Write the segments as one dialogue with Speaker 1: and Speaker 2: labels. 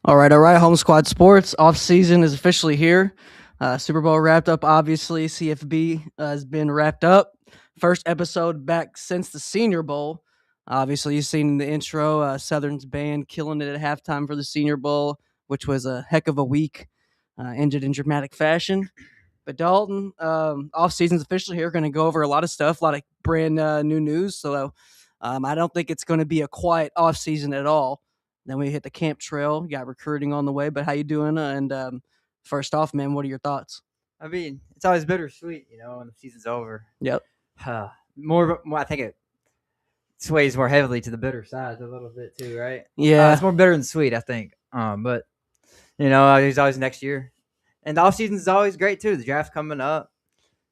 Speaker 1: All right. Home Squad Sports off season is officially here. Super Bowl wrapped up. Obviously, CFB has been wrapped up. First episode back since the Senior Bowl. Obviously, you've seen the intro. Southern's band killing it at halftime for the Senior Bowl, which was a heck of a week. Ended in dramatic fashion. But Dalton, off season's officially here. Going to go over a lot of stuff, a lot of brand new news. So I don't think it's going to be a quiet off season at all. Then we hit the camp trail. Got recruiting on the way. But how you doing? And first off, man, what are your thoughts?
Speaker 2: I mean, it's always bittersweet, when the season's over.
Speaker 1: Yep.
Speaker 2: More, I think it sways more heavily to the bitter side a little bit too, right?
Speaker 1: Yeah.
Speaker 2: It's more bitter than sweet, I think. But it's always next year, and the off season is always great too. The draft's coming up,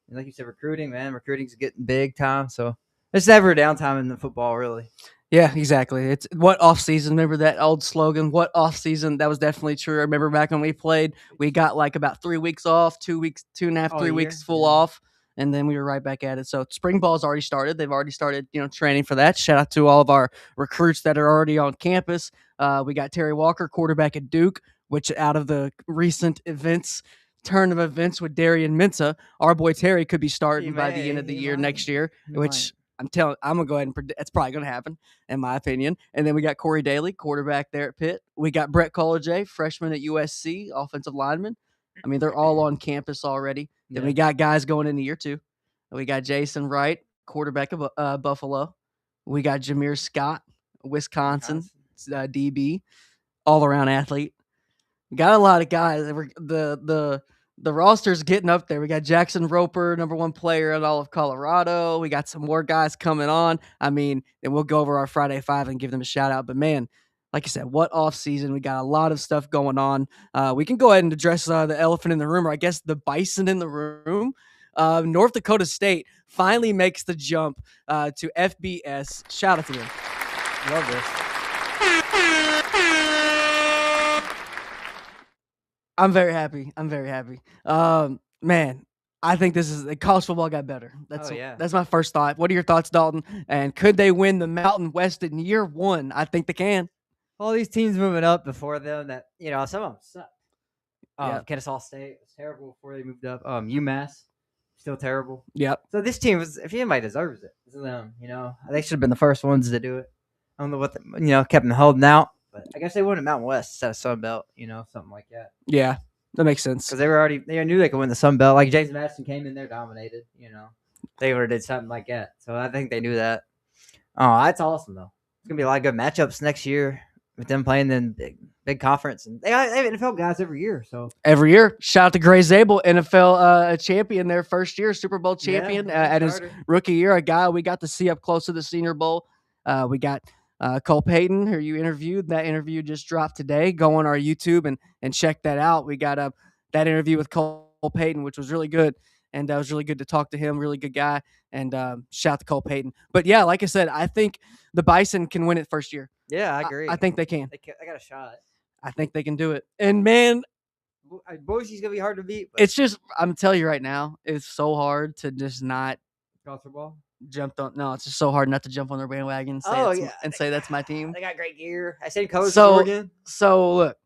Speaker 2: and like you said, recruiting's getting big time. So there's never a downtime in the football, really.
Speaker 1: Yeah, exactly. It's what off season. Remember that old slogan? What off season? That was definitely true. I remember back when we played, we got like about 3 weeks off, 2 weeks, 2.5, 3 weeks full off, and then we were right back at it. So spring ball's already started. They've already started, training for that. Shout out to all of our recruits that are already on campus. We got Terry Walker, quarterback at Duke, which out of the recent turn of events with Darian Mensah, our boy Terry could be starting by the end of the year next year, which. I'm gonna go ahead and predict it's probably gonna happen, in my opinion. And then we got Corey Daly, quarterback there at Pitt. We got Brett College, freshman at USC, offensive lineman. I mean, they're all on campus already. Then we got guys going into year 2. We got Jason Wright, quarterback of Buffalo. We got Jameer Scott, Wisconsin. DB, all around athlete. We got a lot of guys. The roster's getting up there. We got Jackson Roper, number 1 player in all of Colorado. We got some more guys coming on. I mean, and we'll go over our Friday 5 and give them a shout out. But man, like I said, what off season? We got a lot of stuff going on. We can go ahead and address the elephant in the room, or I guess the bison in the room. North Dakota State finally makes the jump to FBS. Shout out to them.
Speaker 2: Love this.
Speaker 1: I'm very happy. Man, I think college football got better. That's my first thought. What are your thoughts, Dalton? And could they win the Mountain West in year 1? I think they can.
Speaker 2: All these teams moving up before them that, some of them suck. Kennesaw State was terrible before they moved up. UMass, still terrible.
Speaker 1: Yep.
Speaker 2: So this team, if anybody deserves it, it's them. They should have been the first ones to do it. I don't know what, kept them holding out. But I guess they won at Mountain West instead of Sun Belt, something like that.
Speaker 1: Yeah, that makes sense.
Speaker 2: Because they knew they could win the Sun Belt. Like James Madison came in there, dominated. They would have did something like that. So I think they knew that. Oh, that's awesome though. It's gonna be a lot of good matchups next year with them playing in big conference, and they have NFL guys every year. So
Speaker 1: every year, shout out to Gray Zabel, NFL champion, their first year, Super Bowl champion at his rookie year. A guy we got to see up close to the Senior Bowl. We got. Cole Payton, who you interviewed. That interview just dropped today. Go on our YouTube and check that out. We got that interview with Cole Payton, which was really good. And it was really good to talk to him. Really good guy. And shout out to Cole Payton. But yeah, like I said, I think the Bison can win it first year.
Speaker 2: Yeah, I agree.
Speaker 1: I think they can.
Speaker 2: They got a shot.
Speaker 1: I think they can do it. And man,
Speaker 2: Boise's going to be hard to beat.
Speaker 1: It's just, I'm telling you right now, it's so hard to just not
Speaker 2: college football.
Speaker 1: Jumped on. No, it's just so hard not to jump on their bandwagon and say that's my team.
Speaker 2: They got great gear. I said colors for Oregon.
Speaker 1: So look,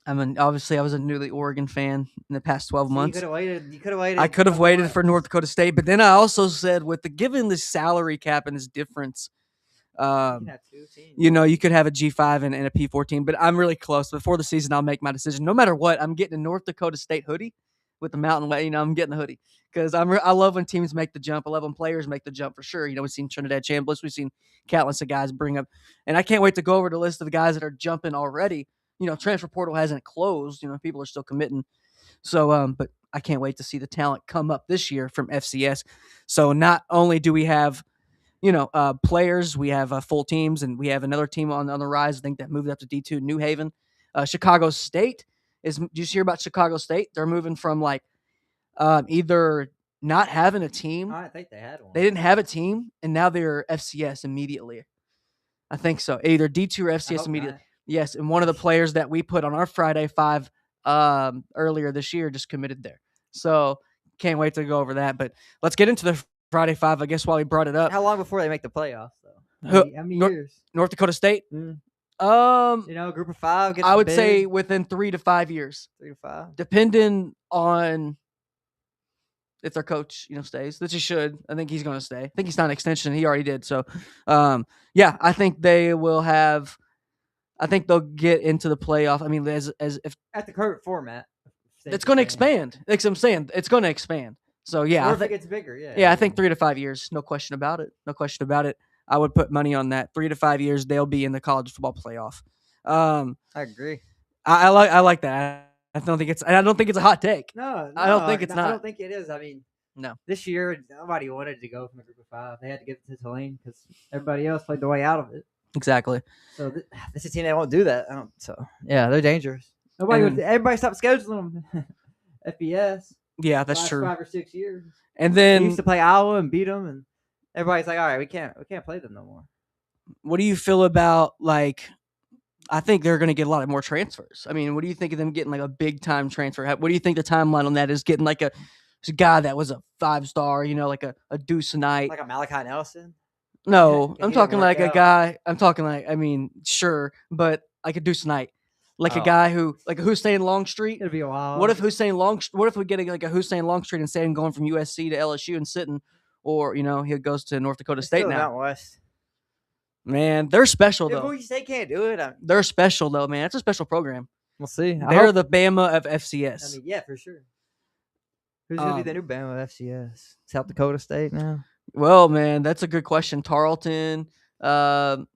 Speaker 1: obviously I was a newly Oregon fan in the past 12 months.
Speaker 2: You could have waited.
Speaker 1: I could have waited for North Dakota State, but then I also said given the salary cap and this difference, you could have a G5 and a P14, but I'm really close. Before the season, I'll make my decision. No matter what, I'm getting a North Dakota State hoodie with the mountain. I'm getting the hoodie. Because I love when teams make the jump. I love when players make the jump for sure. We've seen Trinidad Chambliss. We've seen countless of guys bring up. And I can't wait to go over the list of the guys that are jumping already. Transfer portal hasn't closed. People are still committing. So, but I can't wait to see the talent come up this year from FCS. So not only do we have, players, we have full teams, and we have another team on the rise, I think, that moved up to D2, New Haven. Chicago State did you hear about Chicago State? They're moving from either not having a team.
Speaker 2: I think they had one.
Speaker 1: They didn't have a team, and now they're FCS immediately. I think so. Either D2 or FCS immediately. Not. Yes, and one of the players that we put on our Friday 5 earlier this year just committed there. So can't wait to go over that. But let's get into the Friday 5, I guess, while we brought it up.
Speaker 2: How long before they make the playoffs, though? How many years?
Speaker 1: North Dakota State?
Speaker 2: Group of 5.
Speaker 1: I would say within 3 to 5 years.
Speaker 2: 3 to 5.
Speaker 1: Depending on if their coach, stays, which he should. I think he's going to stay. I think he's not an extension. He already did. So, yeah, I think they will have. I think they'll get into the playoff. I mean, as if
Speaker 2: at the current format,
Speaker 1: it's going to expand. Like I'm saying, it's going to expand. So yeah,
Speaker 2: or if it gets bigger, yeah.
Speaker 1: Yeah, I think 3 to 5 years, no question about it. No question about it. I would put money on that. 3 to 5 years, they'll be in the college football playoff.
Speaker 2: I agree.
Speaker 1: I like that. I don't think it's a hot take.
Speaker 2: No,
Speaker 1: I don't think it's not.
Speaker 2: I don't think it is. I mean,
Speaker 1: no.
Speaker 2: This year, nobody wanted to go from a group of 5. They had to give it to Tulane because everybody else played the way out of it.
Speaker 1: Exactly.
Speaker 2: So this is a team that won't do that. So yeah, they're dangerous. Everybody stopped scheduling them. FBS.
Speaker 1: Yeah, that's true.
Speaker 2: 5 or 6 years.
Speaker 1: And then
Speaker 2: we used to play Iowa and beat them, and everybody's like, all right, we can't play them no more.
Speaker 1: What do you feel about I think they're going to get a lot more transfers. I mean, what do you think of them getting a big time transfer? What do you think the timeline on that is? Getting a guy that was a 5-star, like a Deuce Knight,
Speaker 2: like a Malachi Nelson.
Speaker 1: No, I'm talking like a guy. I'm talking sure, but like a Deuce Knight, a guy who like a Hussein Longstreet.
Speaker 2: It'd be a while.
Speaker 1: What if we get a Hussein Longstreet instead of going from USC to LSU and sitting, or he goes to North Dakota State now?
Speaker 2: Out west.
Speaker 1: Man, they're special though.
Speaker 2: Boise State can't do it.
Speaker 1: They're special though, man. It's a special program.
Speaker 2: We'll see.
Speaker 1: They're the Bama of FCS.
Speaker 2: I mean, yeah, for sure. Who's gonna be the new Bama of FCS? South Dakota State now.
Speaker 1: Well, man, that's a good question. Tarleton,
Speaker 2: All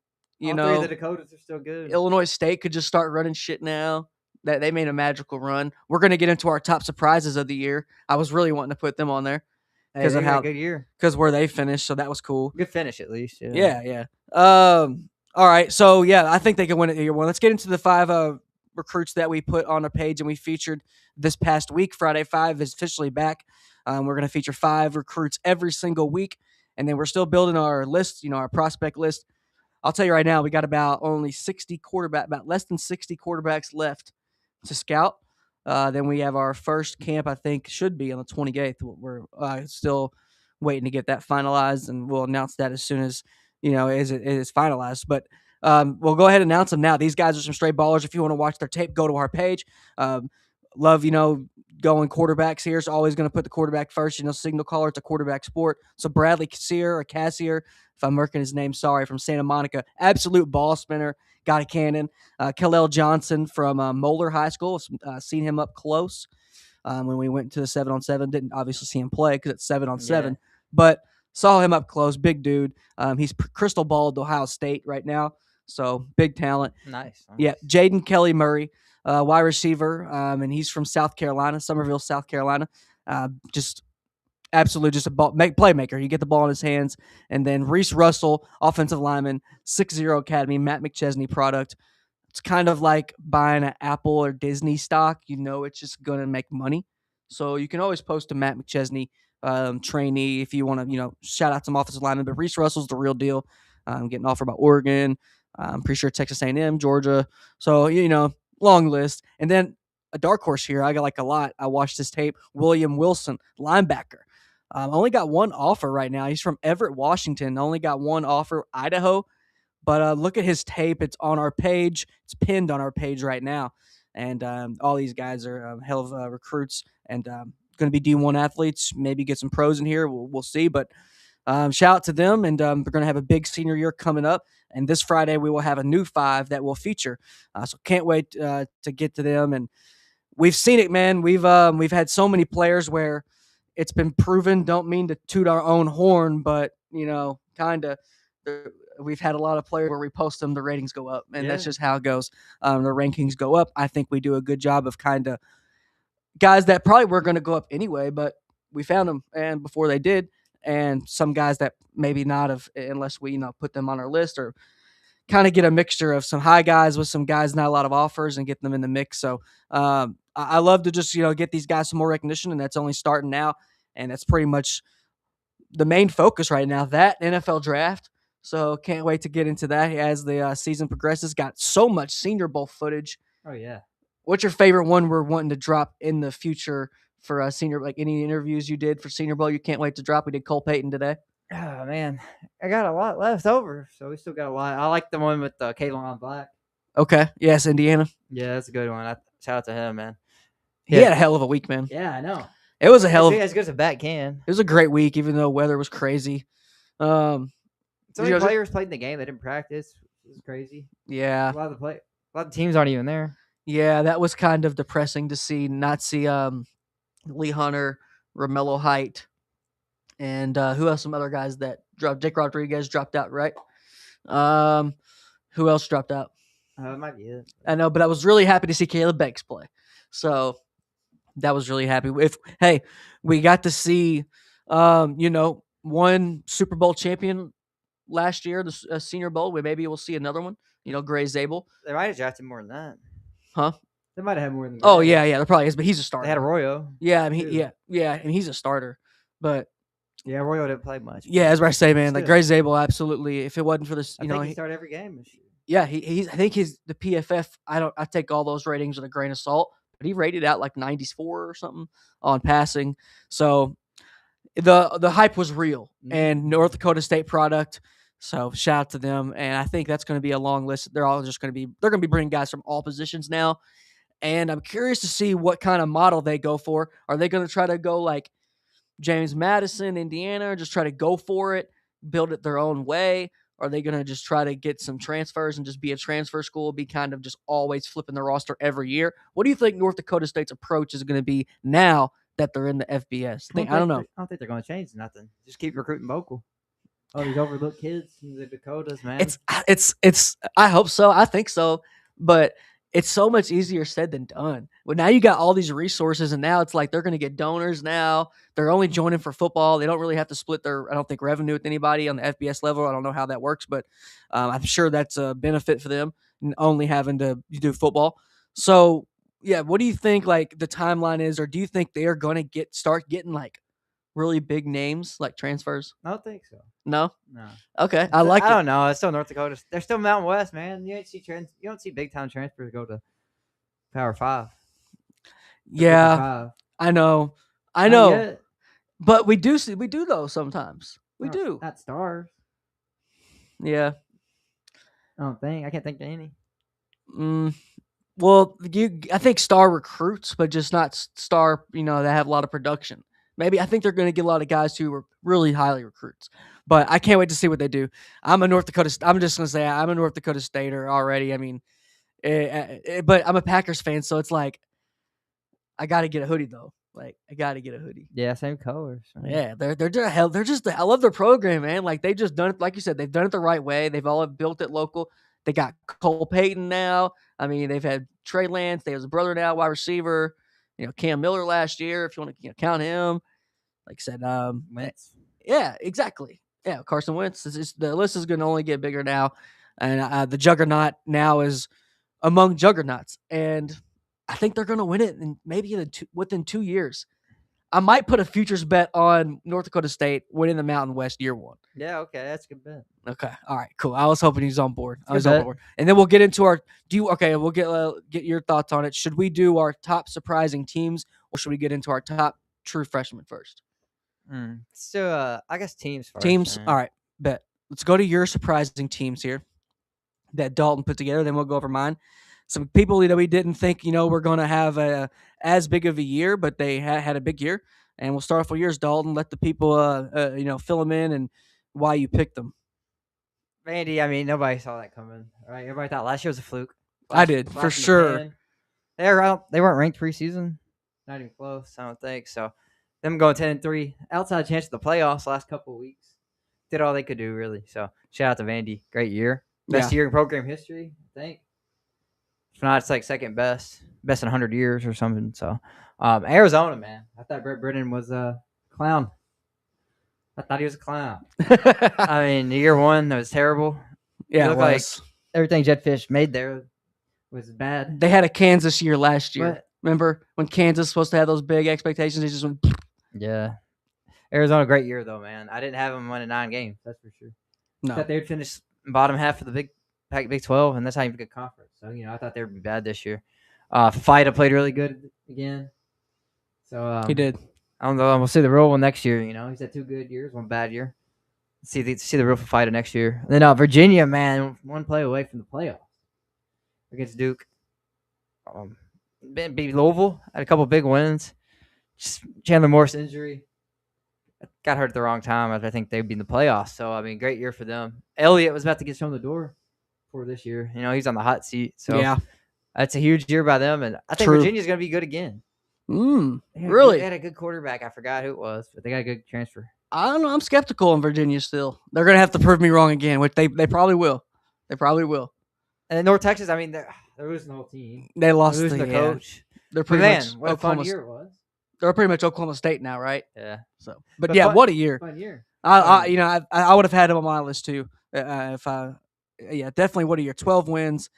Speaker 2: 3 of the Dakotas are still good.
Speaker 1: Illinois State could just start running shit now. That they made a magical run. We're going to get into our top surprises of the year. I was really wanting to put them on there
Speaker 2: because of how good year,
Speaker 1: because where they finished. So that was cool.
Speaker 2: Good finish at least.
Speaker 1: Yeah. All right. So yeah, I think they can win it year one. Let's get into the 5 recruits that we put on our page and we featured this past week. Friday 5 is officially back. We're going to feature 5 recruits every single week. And then we're still building our list, our prospect list. I'll tell you right now, we got about less than 60 quarterbacks left to scout. Then we have our first camp, I think, should be on the 28th. We're still waiting to get that finalized, and we'll announce that as soon as, as it is finalized. But we'll go ahead and announce them now. These guys are some straight ballers. If you want to watch their tape, go to our page. Love, going quarterbacks here. So always going to put the quarterback first. Signal caller, it's a quarterback sport. So Bradley Cassier, if I'm murking his name, sorry, from Santa Monica, absolute ball spinner, got a cannon. Khalil Johnson from Moeller High School, seen him up close when we went to the 7-on-7. Didn't obviously see him play because it's 7-on-7, but saw him up close. Big dude. He's crystal balled Ohio State right now, so big talent.
Speaker 2: Nice.
Speaker 1: Yeah, Jaden Kelly Murray. Wide receiver, and he's from South Carolina, Summerville, South Carolina. Just a playmaker. You get the ball in his hands. And then Reese Russell, offensive lineman, 6-0 Academy, Matt McChesney product. It's kind of like buying an Apple or Disney stock. It's just going to make money. So you can always post a Matt McChesney trainee if you want to, shout out some offensive linemen. But Reese Russell's the real deal. Getting offered by Oregon. I'm pretty sure Texas A&M, Georgia. So, long list. And then a dark horse here. I got a lot. I watched this tape. William Wilson, linebacker. Only got one offer right now. He's from Everett, Washington. Only got one offer, Idaho. But look at his tape. It's on our page. It's pinned on our page right now. And all these guys are hell of recruits and going to be D1 athletes. Maybe get some pros in here. We'll see. But shout out to them. And we're going to have a big senior year coming up. And this Friday, we will have a new 5 that we'll feature. So can't wait to get to them. And we've seen it, man. We've had so many players where it's been proven. Don't mean to toot our own horn, but, kind of we've had a lot of players where we post them, the ratings go up. And that's just how it goes. The rankings go up. I think we do a good job of kind of guys that probably were going to go up anyway, but we found them and before they did. And some guys that maybe not have, unless we, put them on our list or kind of get a mixture of some high guys with some guys, not a lot of offers and get them in the mix. So I love to just, get these guys some more recognition, and that's only starting now. And that's pretty much the main focus right now, that NFL draft. So can't wait to get into that as the season progresses. Got so much Senior Bowl footage.
Speaker 2: Oh, yeah.
Speaker 1: What's your favorite one we're wanting to drop in the future for senior, like any interviews you did for Senior Bowl you can't wait to drop? We did Cole Payton today.
Speaker 2: Oh, man. I got a lot left over, so we still got a lot. I like the one with Kayvon Black.
Speaker 1: Okay. Yes, Indiana.
Speaker 2: Yeah, that's a good one. Shout out to him, man.
Speaker 1: He had a hell of a week, man.
Speaker 2: Yeah, I know.
Speaker 1: It was a hell of.
Speaker 2: As good as a bat can.
Speaker 1: It was a great week, even though weather was crazy.
Speaker 2: So many players played in the game. They didn't practice. It was crazy.
Speaker 1: Yeah.
Speaker 2: A lot of teams aren't even there.
Speaker 1: Yeah, that was kind of depressing to see. Not see Lee Hunter, Romello Height, and who else? Some other guys that dropped. Jake Rodriguez dropped out, right? Who else dropped out?
Speaker 2: It might be it.
Speaker 1: I know, but I was really happy to see Caleb Banks play. So that was really happy. Hey, we got to see, one Super Bowl champion last year, the Senior Bowl. Maybe we'll see another one. Gray Zabel.
Speaker 2: They might have drafted more than that.
Speaker 1: Huh?
Speaker 2: They might have had more than.
Speaker 1: Oh yeah, there probably is, but he's a starter.
Speaker 2: They had Arroyo.
Speaker 1: Yeah, I mean, and he's a starter, but.
Speaker 2: Yeah, Arroyo didn't play much.
Speaker 1: Yeah, as I say, man, like Gray Zabel, absolutely. If it wasn't for this,
Speaker 2: I think he started every game this year.
Speaker 1: Yeah, I think he's the PFF. I take all those ratings with a grain of salt, but he rated out like 94 or something on passing. So the hype was real, and North Dakota State product. So shout out to them, and I think that's going to be a long list. They're going to be bringing guys from all positions now, and I'm curious to see what kind of model they go for. Are they going to try to go like James Madison, Indiana, or just try to go for it, build it their own way? Are they going to just try to get some transfers and just be a transfer school, be kind of just always flipping the roster every year? What do you think North Dakota State's approach is going to be now that they're in the FBS? I don't know.
Speaker 2: I don't think they're going to change nothing. Just keep recruiting local. Oh, these overlooked kids in the Dakotas, man.
Speaker 1: It's. I hope so. I think so. But it's so much easier said than done. Well, now you got all these resources, and now it's like they're going to get donors now. They're only joining for football. They don't really have to split their, I don't think, revenue with anybody on the FBS level. I don't know how that works, but I'm sure that's a benefit for them, only having to do football. So, yeah, what do you think, like, the timeline is, or do you think they are going to start getting, like, really big names, like transfers?
Speaker 2: I don't think so.
Speaker 1: No?
Speaker 2: No.
Speaker 1: Okay, I like it.
Speaker 2: I don't know. It's still North Dakota. They're still Mountain West, man. You don't see big time transfers go to Power 5.
Speaker 1: Yeah, I know. But we do though sometimes. We do.
Speaker 2: Not stars.
Speaker 1: Yeah.
Speaker 2: I can't think of any.
Speaker 1: Well, I think star recruits, but just not star, that have a lot of production. Maybe I think they're going to get a lot of guys who are really highly recruits. But I can't wait to see what they do. I'm just going to say I'm a North Dakota Stater already. I mean, but I'm a Packers fan, so it's like I got to get a hoodie though. Like I got to get a hoodie.
Speaker 2: Yeah, same colors.
Speaker 1: Yeah, they're just I love their program, man. Like they just done it, like you said, they've done it the right way. They've all built it local. They got Cole Payton now. I mean, they've had Trey Lance. They have a brother now, wide receiver. Cam Miller last year, if you want to count him. Like I said,
Speaker 2: Wentz.
Speaker 1: Yeah, exactly. Yeah, Carson Wentz. The list is going to only get bigger now, and the juggernaut now is among juggernauts, and I think they're going to win it, and maybe within 2 years. I might put a futures bet on North Dakota State winning the Mountain West year 1.
Speaker 2: Yeah, okay, that's a good bet.
Speaker 1: Okay, all right, cool. I was hoping he's on board. On board, and then we'll get into our. We'll get your thoughts on it. Should we do our top surprising teams, or should we get into our top true freshmen first?
Speaker 2: So, I guess teams first.
Speaker 1: Teams, all right, bet. Let's go to your surprising teams here that Dalton put together. Then we'll go over mine. Some people that we didn't think, we're going to have as big of a year, but they had a big year. And we'll start off with yours, Dalton. Let the people, fill them in and why you picked them.
Speaker 2: Randy, I mean, nobody saw that coming, right? Everybody thought last year was a fluke.
Speaker 1: I did, for sure.
Speaker 2: They weren't ranked preseason. Not even close, I don't think. So, them going 10-3, outside chance of the playoffs last couple of weeks. Did all they could do, really. So, shout out to Vandy. Great year. Best year in program history, I think. If not, it's like second best in 100 years or something. So, Arizona, man. I thought Brett Brennan was a clown. I thought he was a clown. I mean, year 1, that was terrible.
Speaker 1: Yeah, it was.
Speaker 2: Like everything Jetfish made there was bad.
Speaker 1: They had a Kansas year last year. Remember when Kansas was supposed to have those big expectations? They just went.
Speaker 2: Yeah. Arizona, great year, though, man. I didn't have them winning 9 games. That's for sure.
Speaker 1: No.
Speaker 2: I thought they would finish bottom half of the Big 12, and that's not even a good conference. So, I thought they would be bad this year. Fida played really good again. So
Speaker 1: he did.
Speaker 2: I don't know. We'll see the real one next year. He's had 2 good years, 1 bad year. See the real Fida next year. And then Virginia, man, 1 play away from the playoffs. against Duke. Beat Louisville, had a couple big wins. Just Chandler Morris injury got hurt at the wrong time. I think they'd be in the playoffs. So I mean, great year for them. Elliott was about to get shown the door for this year. He's on the hot seat. So
Speaker 1: Yeah,
Speaker 2: that's a huge year by them, and I think
Speaker 1: True.
Speaker 2: Virginia's going to be good again.
Speaker 1: Really?
Speaker 2: They had a good quarterback. I forgot who it was, but they got a good transfer.
Speaker 1: I don't know. I'm skeptical in Virginia still. They're going to have to prove me wrong again, which they probably will. They probably will.
Speaker 2: And North Texas, I mean, they're losing the whole team.
Speaker 1: They lost
Speaker 2: losing
Speaker 1: the
Speaker 2: coach.
Speaker 1: They're pretty much
Speaker 2: what a fun year it was.
Speaker 1: They're pretty much Oklahoma State now, right?
Speaker 2: Yeah.
Speaker 1: So, but yeah, what a year!
Speaker 2: Fun year.
Speaker 1: I would have had him on my list too. Definitely what a year. 12 wins.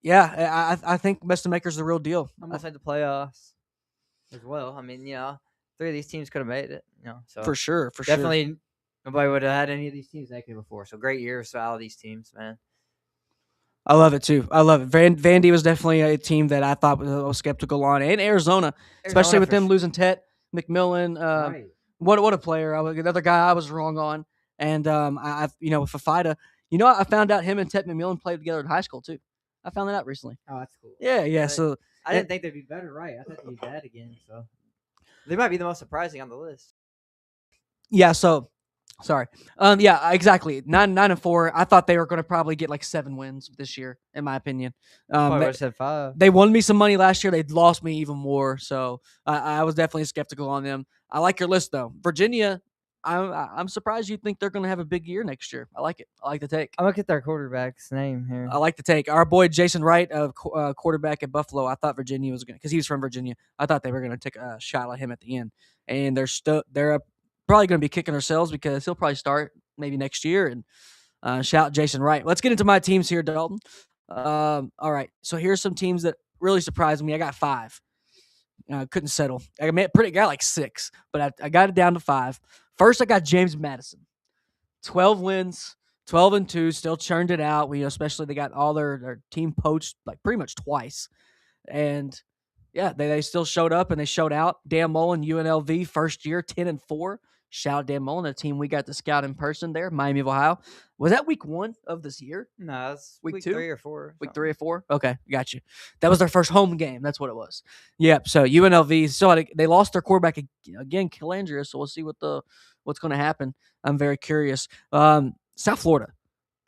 Speaker 1: Yeah, I think Best of Makers the real deal.
Speaker 2: Almost had the playoffs as well. I mean, 3 of these teams could have made it. So
Speaker 1: for sure,
Speaker 2: definitely nobody would have had any of these teams making it before. So great years for all of these teams, man.
Speaker 1: I love it too. I love it. Vandy was definitely a team that I thought was skeptical on, and Arizona especially with them losing Tet McMillan.
Speaker 2: Right.
Speaker 1: What a player! Another guy I was wrong on, and with Fafita, I found out him and Tet McMillan played together in high school too. I found that out recently.
Speaker 2: Oh, that's cool.
Speaker 1: Yeah. So
Speaker 2: I didn't think they'd be better, right? I thought they'd be bad again. So they might be the most surprising on the list.
Speaker 1: Yeah. So. Sorry. Yeah, exactly. 9-4. I thought they were going to probably get like 7 wins this year, in my opinion.
Speaker 2: Probably would have said 5.
Speaker 1: They won me some money last year. They lost me even more. So I was definitely skeptical on them. I like your list though. Virginia, I'm surprised you think they're going to have a big year next year. I like it. I like the take.
Speaker 2: I'll look at their quarterback's name here.
Speaker 1: I like the take. Our boy Jason Wright, quarterback at Buffalo. I thought Virginia was going to, because he was from Virginia. I thought they were going to take a shot at him at the end, and they're probably going to be kicking ourselves because he'll probably start maybe next year. And shout Jason Wright. Let's get into my teams here, Dalton. All right. So here's some teams that really surprised me. I got 5. Couldn't settle. I got like 6, but I got it down to 5. First, I got James Madison. 12 wins, 12-2, still churned it out. Especially they got all their team poached like pretty much twice. And yeah, they still showed up and they showed out. Dan Mullen, UNLV, first year, 10-4. Shout out Dan Mullen, a team we got to scout in person there, Miami of Ohio. Was that week 1 of this year?
Speaker 2: No, it's
Speaker 1: week 2?
Speaker 2: 3 or 4.
Speaker 1: Week 3 or 4? Okay, got you. That was their first home game. That's what it was. Yep. So UNLV, they lost their quarterback again, Calandria. So we'll see what's going to happen. I'm very curious. South Florida.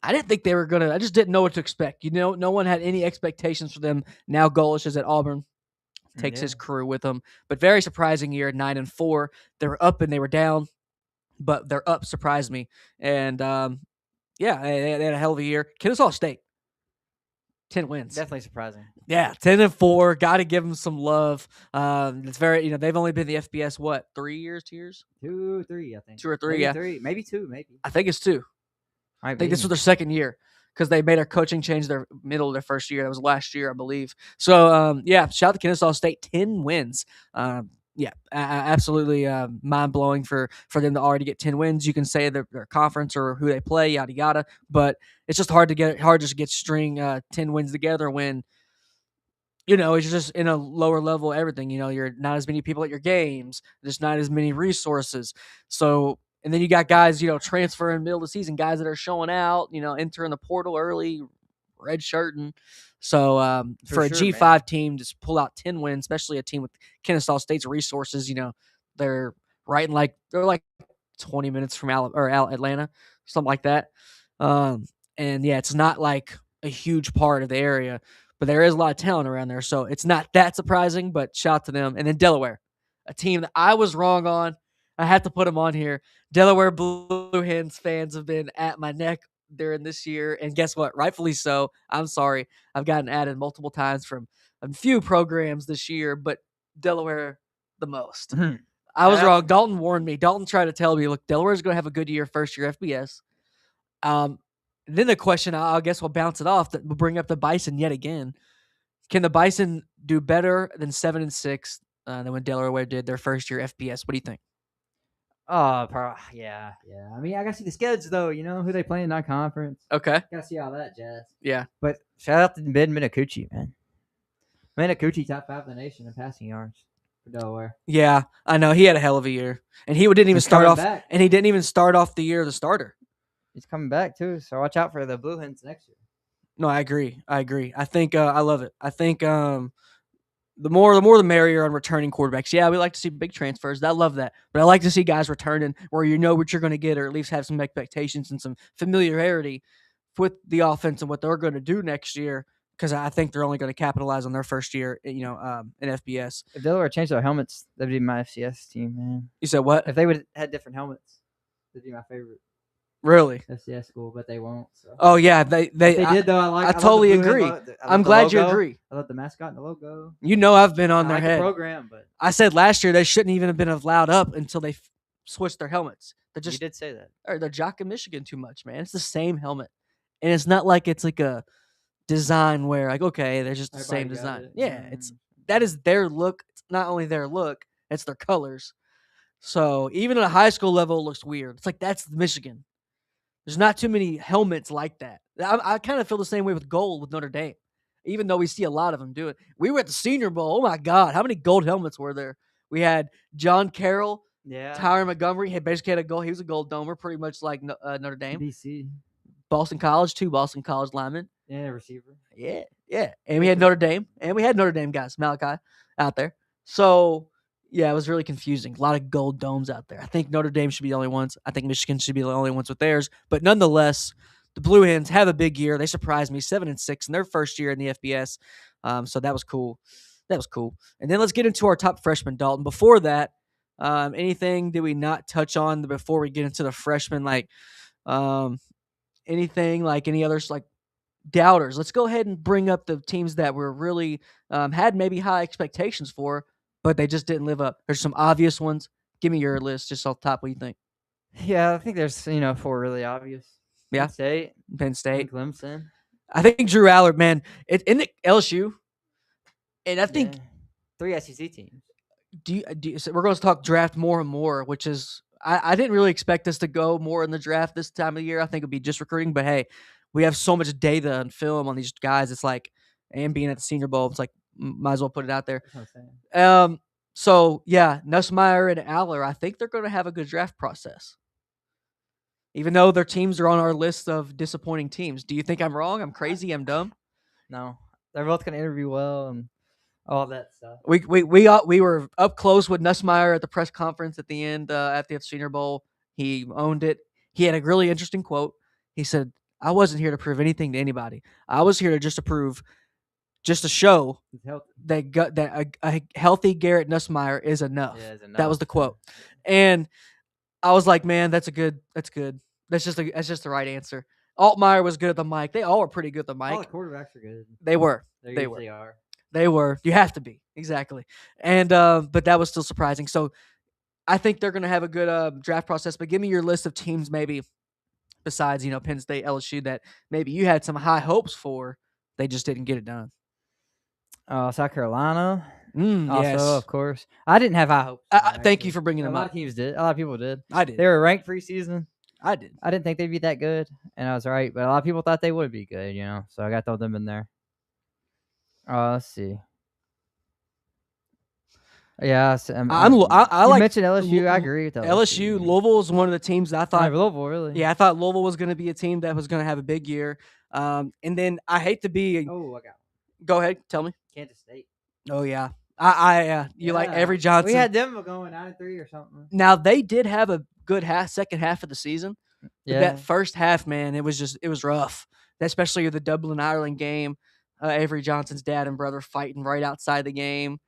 Speaker 1: I didn't think they were going to. I just didn't know what to expect. No one had any expectations for them. Now Golish is at Auburn. Takes his crew with him. But very surprising year, 9-4. They were up and they were down, but their up surprised me. And, they had a hell of a year. Kennesaw State, 10 wins.
Speaker 2: Definitely surprising.
Speaker 1: Yeah, 10-4. Got to give them some love. It's very, they've only been the FBS, 3 years, 2 years?
Speaker 2: 2, 3, I think.
Speaker 1: 2 or 3,
Speaker 2: maybe
Speaker 1: yeah.
Speaker 2: 3, maybe 2, maybe.
Speaker 1: I think it's 2. I think this was their second year, because they made a coaching change their middle of their first year. That was last year, I believe. So, shout out to Kennesaw State, 10 wins. Absolutely mind-blowing for them to already get 10 wins. You can say their conference or who they play, yada, yada. But it's just hard just to get string 10 wins together when, it's just in a lower level everything. You're not as many people at your games. There's not as many resources. So... And then you got guys, transferring in the middle of the season, guys that are showing out, entering the portal early, redshirting. So for a G5 team to pull out 10 wins, especially a team with Kennesaw State's resources, they're like 20 minutes from Atlanta, something like that. It's not like a huge part of the area, but there is a lot of talent around there. So it's not that surprising, but shout out to them. And then Delaware, a team that I was wrong on. I have to put them on here. Delaware Blue Hens fans have been at my neck during this year, and guess what? Rightfully so. I'm sorry. I've gotten added multiple times from a few programs this year, but Delaware the most. I was wrong. Dalton warned me. Dalton tried to tell me, look, Delaware's going to have a good year first year FBS. Then the question, I guess we'll bounce it off, that we'll bring up the Bison yet again. Can the Bison do better than 7-6 than when Delaware did their first year FBS? What do you think?
Speaker 2: Oh, yeah. I mean, I gotta see the schedules though. Who they play in non-conference.
Speaker 1: Okay.
Speaker 2: Gotta see all that jazz.
Speaker 1: Yeah.
Speaker 2: But shout out to Ben Minicucci, man. Minicucci top 5 in the nation in passing yards for Delaware.
Speaker 1: Yeah, I know he had a hell of a year, and he didn't even start off.
Speaker 2: Back.
Speaker 1: And he didn't even start off the year the starter.
Speaker 2: He's coming back too, so watch out for the Blue Hens next year.
Speaker 1: No, I agree. I think I love it. I think the more the merrier on returning quarterbacks. Yeah, we like to see big transfers. I love that. But I like to see guys returning where you know what you're going to get, or at least have some expectations and some familiarity with the offense and what they're going to do next year. Because I think they're only going to capitalize on their first year, in FBS.
Speaker 2: If they were to change their helmets, that'd be my FCS team, man.
Speaker 1: You said what?
Speaker 2: If they would have had different helmets, that'd be my favorite
Speaker 1: Really?
Speaker 2: FCS school, but they won't. So.
Speaker 1: Oh yeah, they
Speaker 2: if they did though. I
Speaker 1: totally agree. I'm glad you agree.
Speaker 2: I love the mascot and the logo.
Speaker 1: You know, I've been on their
Speaker 2: like
Speaker 1: head.
Speaker 2: The program, but
Speaker 1: I said last year they shouldn't even have been allowed up until they switched their helmets.
Speaker 2: You did say that.
Speaker 1: Or they're jocking Michigan too much, man. It's the same helmet, and it's not like it's like a design where like okay, they're just the same design. Yeah, that is their look. It's not only their look, it's their colors. So even at a high school level, it looks weird. It's like that's Michigan. There's not too many helmets like that. I kind of feel the same way with gold with Notre Dame, even though we see a lot of them do it. We were at the Senior Bowl. Oh my God, how many gold helmets were there? We had John Carroll, Tyron Montgomery. He basically had a gold. He was a gold domer, pretty much like Notre Dame.
Speaker 2: BC,
Speaker 1: Boston College, 2 Boston College linemen.
Speaker 2: Yeah, receiver.
Speaker 1: Yeah. And we had Notre Dame, guys, Malachi out there. So yeah, it was really confusing. A lot of gold domes out there. I think Notre Dame should be the only ones. I think Michigan should be the only ones with theirs. But nonetheless, the Blue Hens have a big year. They surprised me, 7-6 in their first year in the FBS. So that was cool. And then let's get into our top freshmen, Dalton. Before that, anything did we not touch on before we get into the freshmen? Like anything like any others like doubters? Let's go ahead and bring up the teams that were really had maybe high expectations for, but they just didn't live up. There's some obvious ones. Give me your list just off the top. What do you think?
Speaker 2: Yeah, I think there's 4 really obvious.
Speaker 1: Yeah,
Speaker 2: Penn State,
Speaker 1: Clemson. I think Drew Allard, man, in the LSU, and I think
Speaker 2: 3 SEC teams.
Speaker 1: So we're going to talk draft more and more, which is I didn't really expect us to go more in the draft this time of year. I think it'd be just recruiting, but hey, we have so much data and film on these guys. It's like, and being at the Senior Bowl, it's like might as well put it out there. So yeah, Nussmeier and Aller, I think they're going to have a good draft process. Even though their teams are on our list of disappointing teams. Do you think I'm wrong? I'm crazy? I'm dumb?
Speaker 2: No. They're both going to interview well and all that stuff.
Speaker 1: We were up close with Nussmeier at the press conference at the end at the Senior Bowl. He owned it. He had a really interesting quote. He said, I wasn't here to prove anything to anybody. I was here to just to show that a healthy Garrett Nussmeier is enough.
Speaker 2: Yeah, enough.
Speaker 1: That was the quote. And I was like, man, that's good. That's just the right answer. Altmaier was good at the mic. They all were pretty good at the mic.
Speaker 2: All the quarterbacks are good.
Speaker 1: They were. They were. You have to be. Exactly. And but that was still surprising. So I think they're going to have a good draft process. But give me your list of teams maybe besides, Penn State, LSU that maybe you had some high hopes for. They just didn't get it done.
Speaker 2: South Carolina. Also,
Speaker 1: yes.
Speaker 2: Of course. I didn't have high hopes.
Speaker 1: Thank you for bringing them up.
Speaker 2: A lot of teams did. A lot of people did.
Speaker 1: I did.
Speaker 2: They were ranked preseason.
Speaker 1: I did.
Speaker 2: I didn't think they'd be that good, and I was right. But a lot of people thought they would be good, So I got to throw them in there. Let's see. Yeah,
Speaker 1: I like
Speaker 2: mentioned LSU. I agree with
Speaker 1: LSU. Louisville is one of the teams that I thought.
Speaker 2: Louisville, really?
Speaker 1: Yeah, I thought Louisville was going to be a team that was going to have a big year. And then I hate to be.
Speaker 2: Oh, I got.
Speaker 1: Go ahead, tell me.
Speaker 2: Kansas State.
Speaker 1: Oh yeah, like Avery Johnson.
Speaker 2: We had them going 9-3 or something.
Speaker 1: Now they did have a good second half of the season.
Speaker 2: Yeah.
Speaker 1: That first half, man, it was rough. Especially the Dublin Ireland game. Avery Johnson's dad and brother fighting right outside the game.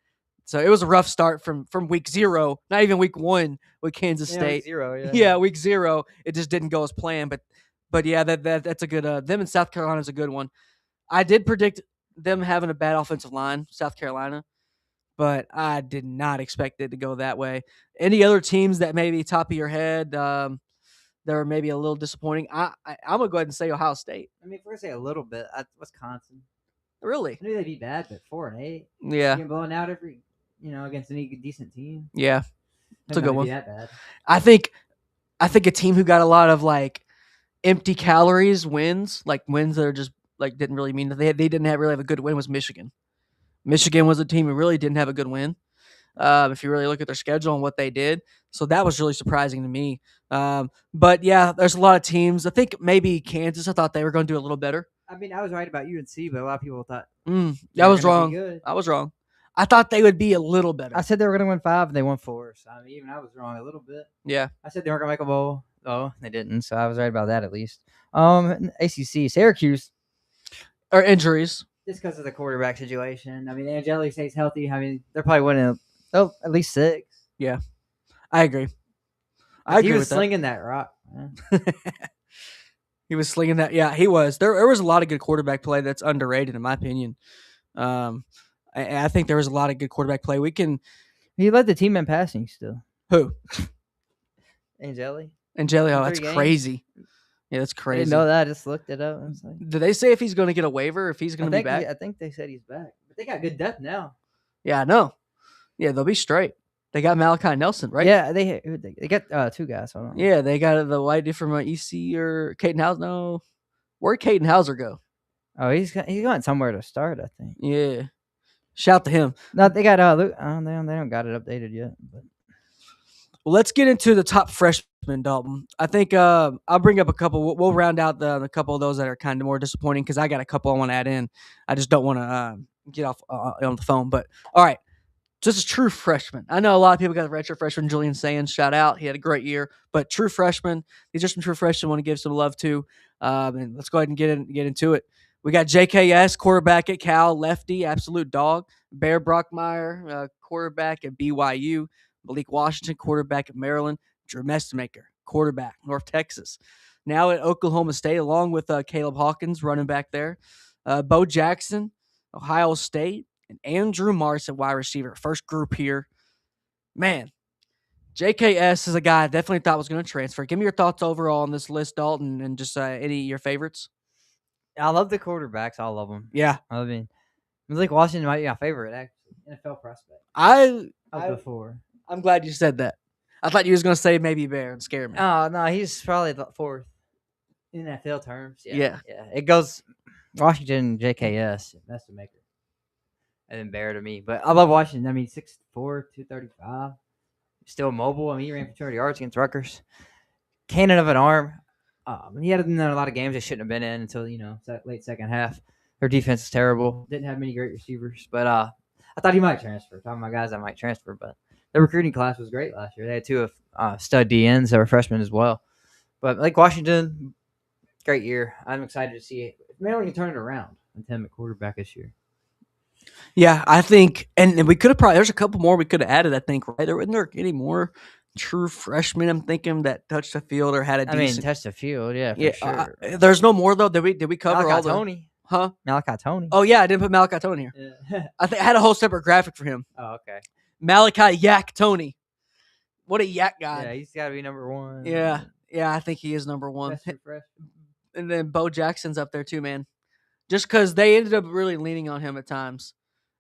Speaker 1: So it was a rough start from week 0, not even week 1 with Kansas State.
Speaker 2: Week 0, yeah.
Speaker 1: Yeah, week 0, it just didn't go as planned. But yeah, that's a good. Them in South Carolina is a good one. I did predict them having a bad offensive line, South Carolina, but I did not expect it to go that way. Any other teams that maybe top of your head that are maybe a little disappointing? I'm gonna go ahead and say Ohio State.
Speaker 2: I mean, if we're gonna say a little bit, Wisconsin.
Speaker 1: Really?
Speaker 2: I knew they'd be bad, but 4-8.
Speaker 1: Yeah.
Speaker 2: Getting blown out every, against any decent team.
Speaker 1: Yeah. It's a good one.
Speaker 2: That bad.
Speaker 1: I think a team who got a lot of like empty calories wins that are just like didn't really mean that they didn't really have a good win was Michigan. Michigan was a team who really didn't have a good win. If you really look at their schedule and what they did. So that was really surprising to me. But yeah, there's a lot of teams. I think maybe Kansas, I thought they were going to do a little better.
Speaker 2: I mean, I was right about UNC, but a lot of people thought
Speaker 1: I was wrong. I was wrong. I thought they would be a little better.
Speaker 2: I said they were going to win 5, and they won 4. So I mean, even I was wrong a little bit.
Speaker 1: Yeah.
Speaker 2: I said they weren't going to make a bowl. Oh, they didn't. So I was right about that at least. ACC, Syracuse.
Speaker 1: Or injuries.
Speaker 2: Just because of the quarterback situation. I mean, Angeli stays healthy. I mean, they're probably winning at least 6.
Speaker 1: Yeah, I agree. I agree
Speaker 2: he was
Speaker 1: with
Speaker 2: slinging that rock.
Speaker 1: He was slinging that. Yeah, he was. There was a lot of good quarterback play that's underrated, in my opinion. I think there was a lot of good quarterback play.
Speaker 2: He led the team in passing still.
Speaker 1: Who?
Speaker 2: Angeli.
Speaker 1: Oh, that's crazy. Yeah, that's crazy.
Speaker 2: I didn't know that. I just looked it up.
Speaker 1: Did they say if he's going to get a waiver, if he's going to be back?
Speaker 2: I think they said he's back. But they got good depth now.
Speaker 1: Yeah, I know. Yeah, they'll be straight. They got Malachi Nelson, right?
Speaker 2: Yeah, they got 2 guys. Hold on.
Speaker 1: Yeah, they got the white dude from EC or Caden Hauser. No, where'd Caden Hauser go?
Speaker 2: Oh, he's going somewhere to start, I think.
Speaker 1: Yeah, shout to him.
Speaker 2: No, they got Luke. They don't got it updated yet. But.
Speaker 1: Well, let's get into the top freshmen, Dalton. I think I'll bring up a couple. We'll round out the couple of those that are kind of more disappointing because I got a couple I want to add in. I just don't want to get off on the phone. But all right. Just a true freshman. I know a lot of people got a redshirt freshman, Julian Sands, shout out. He had a great year. But true freshman, these are some true freshmen I want to give some love to. And let's go ahead and get into it. We got JKS, quarterback at Cal, lefty, absolute dog. Bear Brockmeyer, quarterback at BYU. Malik Washington, quarterback at Maryland. Drew Mestemaker, quarterback, North Texas. Now at Oklahoma State, along with Caleb Hawkins, running back there. Bo Jackson, Ohio State. And Andrew Marsh at wide receiver. First group here. Man, JKS is a guy I definitely thought was going to transfer. Give me your thoughts overall on this list, Dalton, and just any of your favorites.
Speaker 2: I love the quarterbacks. I love them.
Speaker 1: Yeah.
Speaker 2: I mean, Malik Washington might be my favorite, actually. NFL prospect.
Speaker 1: Before. I'm glad you said that. I thought you was going to say maybe Bear and scare me.
Speaker 2: Oh, no, he's probably the 4th in NFL terms.
Speaker 1: Yeah.
Speaker 2: It goes Washington, JKS, Mestemaker. And then Bear to me. But I love Washington. I mean, 6'4", 235. Still mobile. I mean, he ran for 200 yards against Rutgers. Cannon of an arm. He had done a lot of games they shouldn't have been in until, late second half. Their defense is terrible. Didn't have many great receivers. But I thought he might transfer. Talking about guys that might transfer. But the recruiting class was great last year. They had 2 stud DNs that were freshmen as well. But like Washington, great year. I'm excited to see it. Maybe we can turn it around and him at quarterback this year.
Speaker 1: Yeah, I think, and we could have probably, there's a couple more we could have added, I think, right? There wasn't any more true freshmen, I'm thinking, that touched the field or had a decent.
Speaker 2: touched the field, yeah, for sure.
Speaker 1: There's no more, though. Did we cover
Speaker 2: Malachi
Speaker 1: all the.
Speaker 2: Tony.
Speaker 1: Huh?
Speaker 2: Malachi Tony.
Speaker 1: Oh, yeah, I didn't put Malachi Tony here.
Speaker 2: Yeah.
Speaker 1: I had a whole separate graphic for him.
Speaker 2: Oh, okay.
Speaker 1: Malachi Yak Tony. What a yak guy.
Speaker 2: Yeah, he's got to be number 1.
Speaker 1: Yeah, I think he is number 1. And then Bo Jackson's up there, too, man. Just because they ended up really leaning on him at times.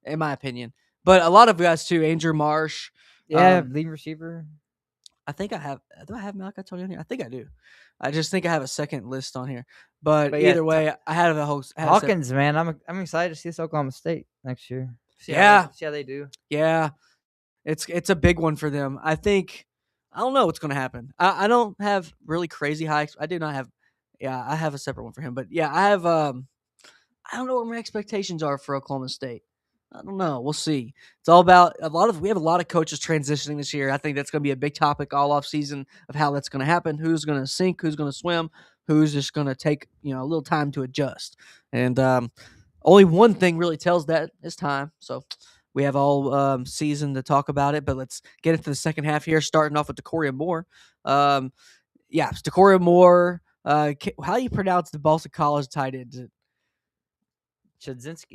Speaker 1: In my opinion. But a lot of guys too. Andrew Marsh.
Speaker 2: Yeah, lead receiver.
Speaker 1: I think I have. Do I have Malachi Tony on here? I think I do. I just think I have a second list on here. But either way, I had a whole.
Speaker 2: Hawkins, man, I'm excited to see this Oklahoma State next year. See how they do.
Speaker 1: Yeah, it's a big one for them. I think. I don't know what's going to happen. I don't have really crazy high. I do not have. Yeah, I have a separate one for him. But yeah, I have. I don't know what my expectations are for Oklahoma State. I don't know. We'll see. It's all about we have a lot of coaches transitioning this year. I think that's going to be a big topic all off season of how that's going to happen. Who's going to sink? Who's going to swim? Who's just going to take, a little time to adjust? And only one thing really tells that is time. So we have all season to talk about it, but let's get into the second half here, starting off with Dakota Moore. It's Dakota Moore. How do you pronounce the Boston College tight end? Chudzinski.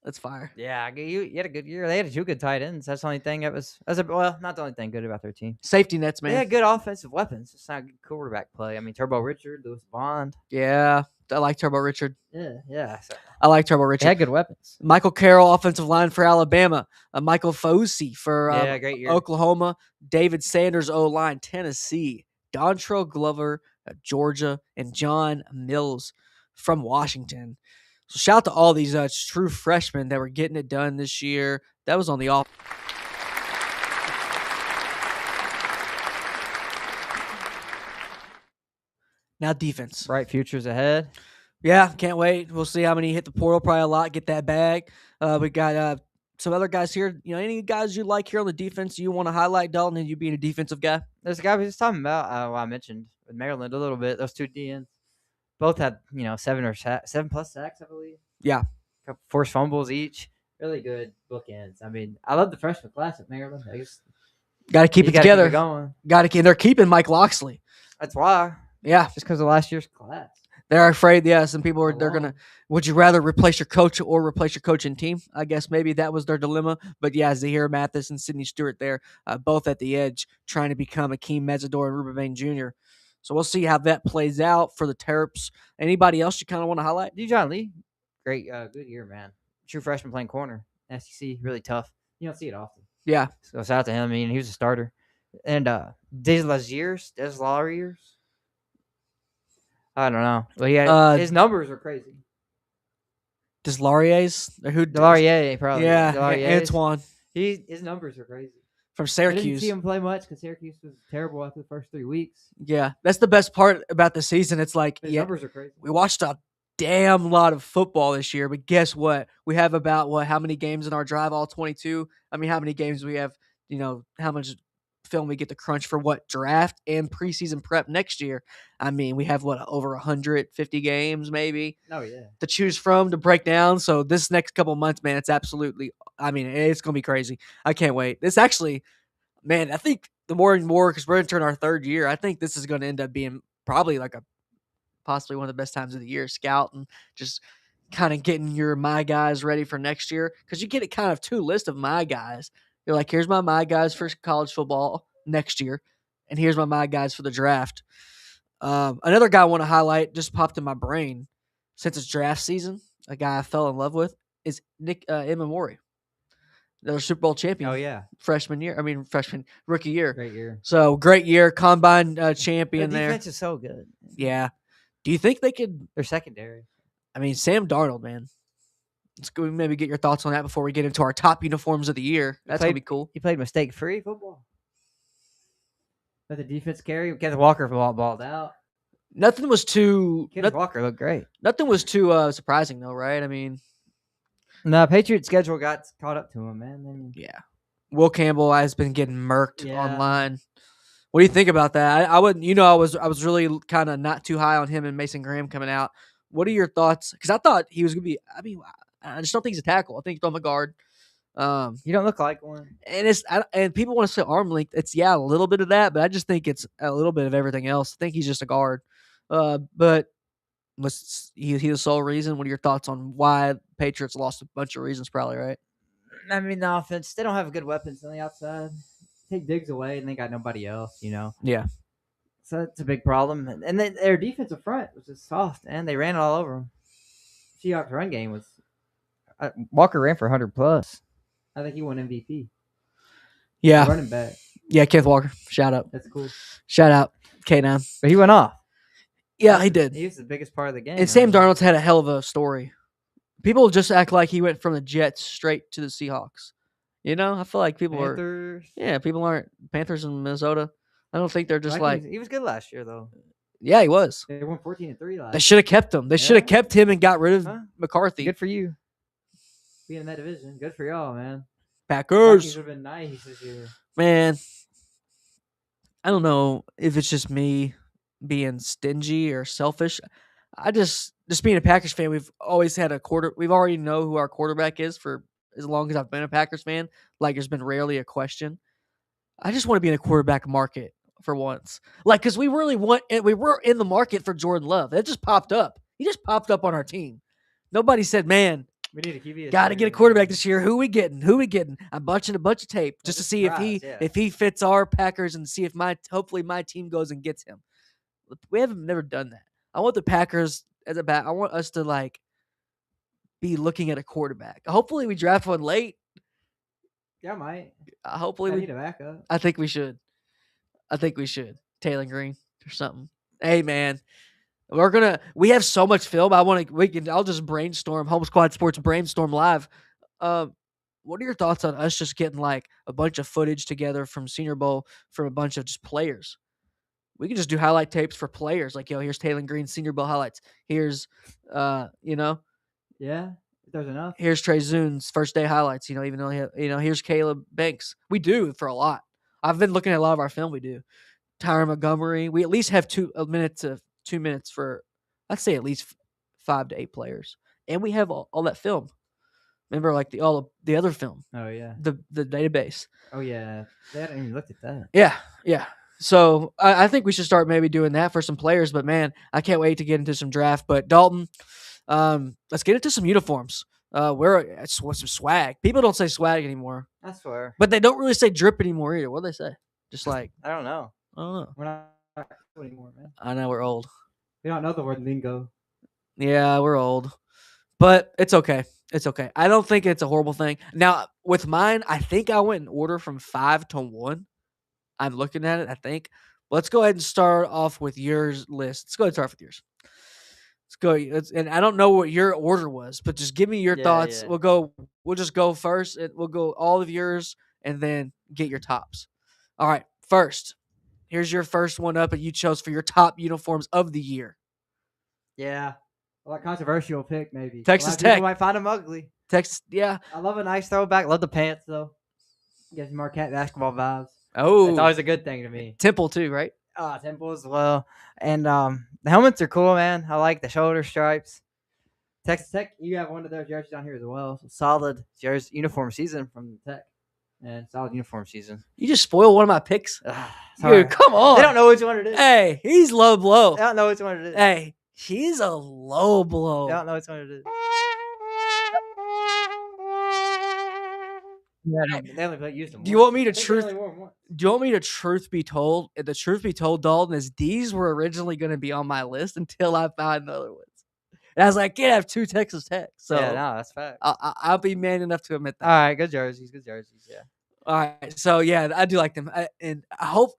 Speaker 1: That's fire.
Speaker 2: Yeah, you had a good year. They had 2 good tight ends. That's the only thing not the only thing good about their team.
Speaker 1: Safety nets, man.
Speaker 2: They had good offensive weapons. It's not good quarterback play. I mean, Turbo Richard, Lewis Bond.
Speaker 1: Yeah, I like Turbo Richard.
Speaker 2: Yeah.
Speaker 1: I like Turbo Richard.
Speaker 2: They had good weapons.
Speaker 1: Michael Carroll, offensive line for Alabama. Michael Fousey for
Speaker 2: great year.
Speaker 1: Oklahoma. David Sanders, O-line, Tennessee. Dontrell Glover, Georgia. And John Mills from Washington. So shout out to all these true freshmen that were getting it done this year. That was on the off. Now defense.
Speaker 2: Bright futures ahead.
Speaker 1: Yeah, can't wait. We'll see how many hit the portal. Probably a lot. Get that bag. We got some other guys here. Any guys you like here on the defense you want to highlight, Dalton, and you being a defensive guy?
Speaker 2: There's a guy we was talking about. I mentioned with Maryland a little bit. Those two DNs both had 7+ sacks, I believe.
Speaker 1: Yeah,
Speaker 2: Couple forced fumbles each. Really good bookends. I mean, I love the freshman class at Maryland. I just
Speaker 1: got to keep it together.
Speaker 2: Keep it going.
Speaker 1: Got to keep. They're keeping Mike Loxley.
Speaker 2: That's why.
Speaker 1: Yeah,
Speaker 2: just because of last year's class.
Speaker 1: They're afraid. Yeah, some people are. They're gonna. Would you rather replace your coach or replace your coach and team? I guess maybe that was their dilemma. But yeah, Zahir Mathis and Sidney Stewart there, both at the edge, trying to become Akeem Mesidor and Ruben Bain Jr. So we'll see how that plays out for the Terps. Anybody else you kind of want to highlight?
Speaker 2: Dijon Lee, great, good year, man. True freshman playing corner. SEC, really tough. You don't see it often.
Speaker 1: Yeah.
Speaker 2: So shout out to him. I mean, he was a starter. And Deslauriers. I don't know. But his numbers are crazy.
Speaker 1: Deslauriers?
Speaker 2: Delaurier, probably.
Speaker 1: Yeah,
Speaker 2: Delaurier.
Speaker 1: Antoine.
Speaker 2: His numbers are crazy.
Speaker 1: From Syracuse.
Speaker 2: I didn't see him play much because Syracuse was terrible after the first 3 weeks.
Speaker 1: Yeah, that's the best part about the season. It's like
Speaker 2: his numbers are crazy.
Speaker 1: We watched a damn lot of football this year, but guess what? We have about how many games in our drive? All 22. I mean, how many games we have? How much film we get to crunch for what draft and preseason prep next year. I mean, we have over 150 games maybe.
Speaker 2: Oh yeah.
Speaker 1: To choose from to break down. So this next couple months, man, it's absolutely. I mean, it's gonna be crazy. I can't wait. This actually, man, I think the more and more because we're entering our 3rd year, I think this is going to end up being probably possibly one of the best times of the year, scouting, just kind of getting your my guys ready for next year because you get it kind of 2 lists of my guys. You're like, here's my guys for college football next year, and here's my guys for the draft. Another guy I want to highlight just popped in my brain since it's draft season. A guy I fell in love with is Nick Imamori. They're Super Bowl champion.
Speaker 2: Oh yeah,
Speaker 1: rookie year.
Speaker 2: Great year.
Speaker 1: So great year, combine champion
Speaker 2: their
Speaker 1: there.
Speaker 2: Defense is so good.
Speaker 1: Yeah. Do you think they could?
Speaker 2: Their secondary.
Speaker 1: I mean, Sam Darnold, man. Let's go maybe get your thoughts on that before we get into our top uniforms of the year. That's gonna be cool.
Speaker 2: He played mistake-free football. Let the defense carry. Kenneth Walker balled out.
Speaker 1: Nothing was too.
Speaker 2: Kenneth Walker looked great.
Speaker 1: Nothing was too surprising though, right? I mean,
Speaker 2: no, Patriots schedule got caught up to him, man.
Speaker 1: Yeah, Will Campbell has been getting murked online. What do you think about that? I wouldn't. I was really kind of not too high on him and Mason Graham coming out. What are your thoughts? Because I thought he was gonna be. I mean, I just don't think he's a tackle. I think he's on the guard.
Speaker 2: You don't look like one.
Speaker 1: And people want to say arm length. It's a little bit of that, but I just think it's a little bit of everything else. I think he's just a guard. But was he the sole reason? What are your thoughts on why Patriots lost a bunch of reasons? Probably right.
Speaker 2: I mean, the offense, they don't have good weapons on the outside. Take Diggs away, and they got nobody else.
Speaker 1: Yeah.
Speaker 2: So that's a big problem. And then their defensive front was just soft, and they ran it all over them. Seahawks' run game was Walker ran for 100+. I think he won MVP.
Speaker 1: Yeah.
Speaker 2: Running back.
Speaker 1: Yeah, Kenneth Walker. Shout out.
Speaker 2: That's cool.
Speaker 1: Shout out. K9.
Speaker 2: But he went off.
Speaker 1: Yeah, he did.
Speaker 2: He was the biggest part of the game.
Speaker 1: And Sam Darnold's had a hell of a story. People just act like he went from the Jets straight to the Seahawks. I feel like people people aren't. Panthers in Minnesota. I don't think they're just
Speaker 2: he was good last year, though.
Speaker 1: Yeah, he was.
Speaker 2: They won 14-3 last year.
Speaker 1: They should have kept him. They should have kept him and got rid of McCarthy.
Speaker 2: Good for you. Being in that division. Good for y'all, man.
Speaker 1: Packers
Speaker 2: would have been nice this year.
Speaker 1: Man, I don't know if it's just me being stingy or selfish. I just being a Packers fan, we've always had we've already know who our quarterback is for as long as I've been a Packers fan. Like, there's been rarely a question. I just want to be in a quarterback market for once. Like, because we were in the market for Jordan Love. That just popped up. He just popped up on our team. Nobody said, man,
Speaker 2: we need a QB.
Speaker 1: Got to get a quarterback this year. Who we getting? I'm bunching a bunch of tape just to see if he fits our Packers and see if hopefully my team goes and gets him. We haven't never done that. I want the Packers as a back. I want us to be looking at a quarterback. Hopefully we draft one late.
Speaker 2: Yeah, I might.
Speaker 1: Hopefully
Speaker 2: we need a backup.
Speaker 1: I think we should. Taylor Green or something. Hey man. We have so much film. I'll just brainstorm. Home Squad Sports brainstorm live. What are your thoughts on us just getting a bunch of footage together from Senior Bowl from a bunch of just players? We can just do highlight tapes for players. Like, here's Taylor Green's Senior Bowl highlights. Here's,
Speaker 2: Yeah, if there's enough.
Speaker 1: Here's Trey Zune's first day highlights. Even though here's Caleb Banks. We do for a lot. I've been looking at a lot of our film. We do. Tyron Montgomery. We at least have 2 minutes for, I'd say at least 5 to 8 players, and we have all that film. Remember, like all of the other film.
Speaker 2: Oh yeah.
Speaker 1: The database.
Speaker 2: Oh yeah. They hadn't even looked at that.
Speaker 1: Yeah. So I think we should start maybe doing that for some players. But man, I can't wait to get into some draft. But Dalton, let's get into some uniforms. We're some swag. People don't say swag anymore.
Speaker 2: I swear.
Speaker 1: But they don't really say drip anymore either. What do they say? Just like
Speaker 2: I don't know.
Speaker 1: We're
Speaker 2: not anymore, man.
Speaker 1: I know we're old.
Speaker 2: We don't know the word lingo.
Speaker 1: Yeah, we're old. But it's okay. It's okay. I don't think it's a horrible thing. Now, with mine, I think I went in order from 5 to 1. I'm looking at it, I think. Let's go ahead and start off with yours list. Let's go ahead and start with yours. Let's go. And I don't know what your order was, but just give me your thoughts. Yeah. We'll just go first. And we'll go all of yours and then get your tops. All right. First, here's your first one up, and you chose for your top uniforms of the year.
Speaker 2: Yeah. A lot controversial pick, maybe.
Speaker 1: Texas Tech.
Speaker 2: People might find them ugly.
Speaker 1: Texas, yeah.
Speaker 2: I love a nice throwback. Love the pants, though. Gives Marquette basketball vibes.
Speaker 1: Oh.
Speaker 2: It's always a good thing to me.
Speaker 1: Temple, too, right?
Speaker 2: Temple as well. And the helmets are cool, man. I like the shoulder stripes. Texas Tech, you have one of their jerseys down here as well. So solid jersey uniform season from Tech. And solid uniform season.
Speaker 1: You just spoiled one of my picks. Dude, come on.
Speaker 2: They don't know which one it is.
Speaker 1: Hey, he's low blow.
Speaker 2: They don't know which one it is.
Speaker 1: Hey, he's a low blow.
Speaker 2: They don't know which one it is. Yeah, they only used them.
Speaker 1: Do you want me to truth be told? The truth be told, Dalton, is these were originally going to be on my list until I found the other ones. And I was like, can't have 2 Texas Tech. So
Speaker 2: yeah, no, that's fact.
Speaker 1: I'll be man enough to admit that.
Speaker 2: All right, good jerseys, yeah.
Speaker 1: All right, so yeah, I do like them, and I hope,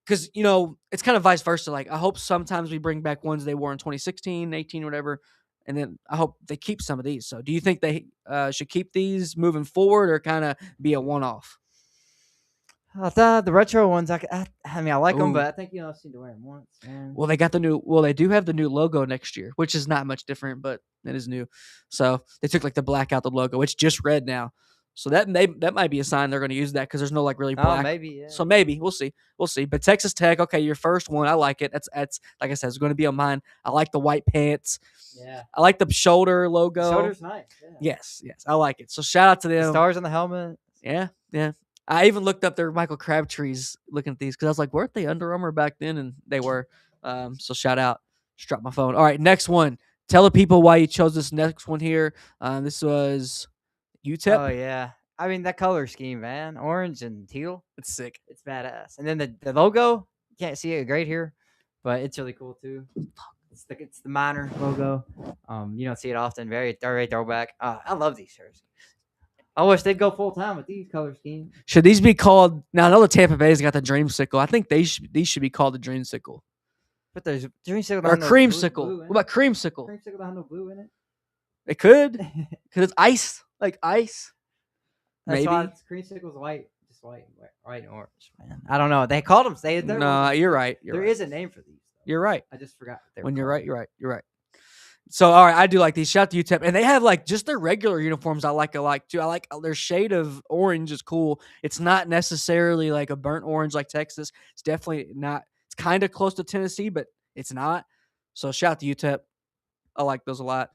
Speaker 1: because it's kind of vice versa. Like, I hope sometimes we bring back ones they wore in 2016, 18, whatever, and then I hope they keep some of these. So, do you think they should keep these moving forward, or kind of be a one-off?
Speaker 2: The retro ones, I like them, but I think I just need to wear them once. Man.
Speaker 1: Well, they do have the new logo next year, which is not much different, but it is new. So they took like the black out the logo. It's just red now. So that might be a sign they're going to use that, because there's no like really black.
Speaker 2: Oh, maybe, yeah.
Speaker 1: So maybe we'll see. But Texas Tech, okay, your first one, I like it. That's like I said, it's going to be on mine. I like the white pants.
Speaker 2: Yeah.
Speaker 1: I like the shoulder logo.
Speaker 2: The shoulder's nice. Yeah.
Speaker 1: Yes, I like it. So shout out to them.
Speaker 2: The stars on the helmet.
Speaker 1: Yeah. I even looked up their Michael Crabtrees looking at these, because I was like, weren't they Under Armour back then? And they were. So shout out. Just dropped my phone. All right, next one. Tell the people why you chose this next one here. This was UTEP.
Speaker 2: Oh, yeah. I mean, that color scheme, man. Orange and teal.
Speaker 1: It's sick.
Speaker 2: It's badass. And then the logo, you can't see it great here, but it's really cool, too. It's the minor logo. You don't see it often. Very throwback. I love these shirts. I wish they'd go full time with these color schemes.
Speaker 1: Should these be called? Now I know the Tampa Bay's got the Dreamsicle. I think these should be called the Dreamsicle.
Speaker 2: But there's Dreamsicle
Speaker 1: or Creamsicle.
Speaker 2: Blue
Speaker 1: what about Creamsicle?
Speaker 2: Creamsicle don't have no blue in it.
Speaker 1: It could, because it's ice, like ice.
Speaker 2: That's
Speaker 1: maybe
Speaker 2: Creamsicle's white, just white and orange. Man, I don't know. They called them.
Speaker 1: No, you're right.
Speaker 2: There is a name for these. Though.
Speaker 1: You're right.
Speaker 2: I just forgot.
Speaker 1: When you're right, you're right. You're right. So, all right, I do like these. Shout out to UTEP. And they have, like, just their regular uniforms I like a lot, too. I like their shade of orange is cool. It's not necessarily, like, a burnt orange like Texas. It's definitely not. It's kind of close to Tennessee, but it's not. So, shout out to UTEP. I like those a lot.